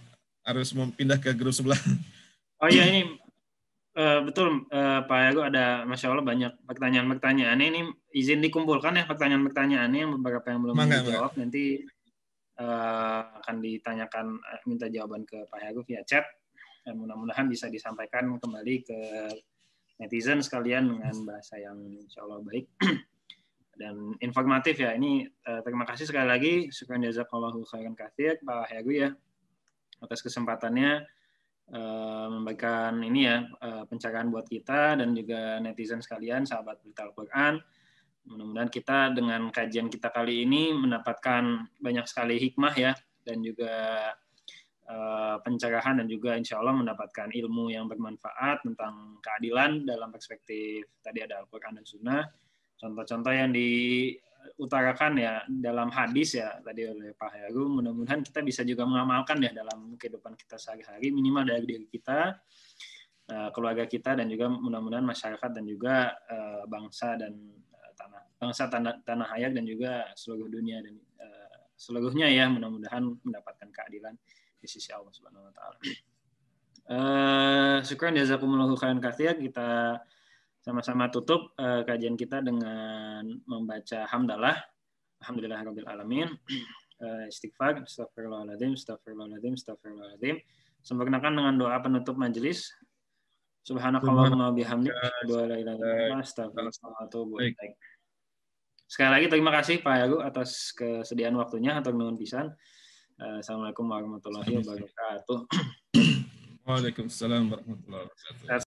harus mau pindah ke grup sebelah. Oh iya, ini betul Pak Yago, ada Masya Allah banyak pertanyaan-pertanyaannya. Ini izin dikumpulkan ya pertanyaan-pertanyaannya, yang beberapa yang belum dijawab. Nanti akan ditanyakan, minta jawaban ke Pak Yago via chat. Dan mudah-mudahan bisa disampaikan kembali ke netizen sekalian dengan bahasa yang insya Allah baik dan informatif ya. Ini terima kasih sekali lagi, syukran jazakallahu khairan katsir Pak Yago ya atas kesempatannya memberikan ini ya pencerahan buat kita dan juga netizen sekalian, sahabat Berita Al-Quran. Mudah-mudahan kita dengan kajian kita kali ini mendapatkan banyak sekali hikmah ya, dan juga pencerahan, dan juga insya Allah mendapatkan ilmu yang bermanfaat tentang keadilan dalam perspektif tadi ada Al-Quran dan Sunnah. Contoh-contoh yang diutarakan ya dalam hadis ya tadi oleh Pak Heru, mudah-mudahan kita bisa juga mengamalkan ya dalam kehidupan kita sehari-hari, minimal dari diri kita, keluarga kita, dan juga mudah-mudahan masyarakat dan juga bangsa dan tanah air dan juga seluruh dunia dan seluruhnya ya, mudah-mudahan mendapatkan keadilan di sisi Allah Subhanahu wa taala. Syukran jazakumullahu khairan katsir. Kita sama-sama tutup kajian kita dengan membaca hamdalah. Alhamdulillahirabbil alamin. Istighfar, astagfirullahaladzim, astagfirullahaladzim, astagfirullahaladzim. Sempurnakan dengan doa penutup majelis. Subhanakallahumma bihamdik, asyhadu an la ilaha illa anta, astaghfiruka wa atubu ilaik. Sekali lagi terima kasih Pak Yago atas kesediaan waktunya atau nuhun pisan. Assalamualaikum warahmatullahi wabarakatuh. Waalaikumsalam warahmatullahi wabarakatuh.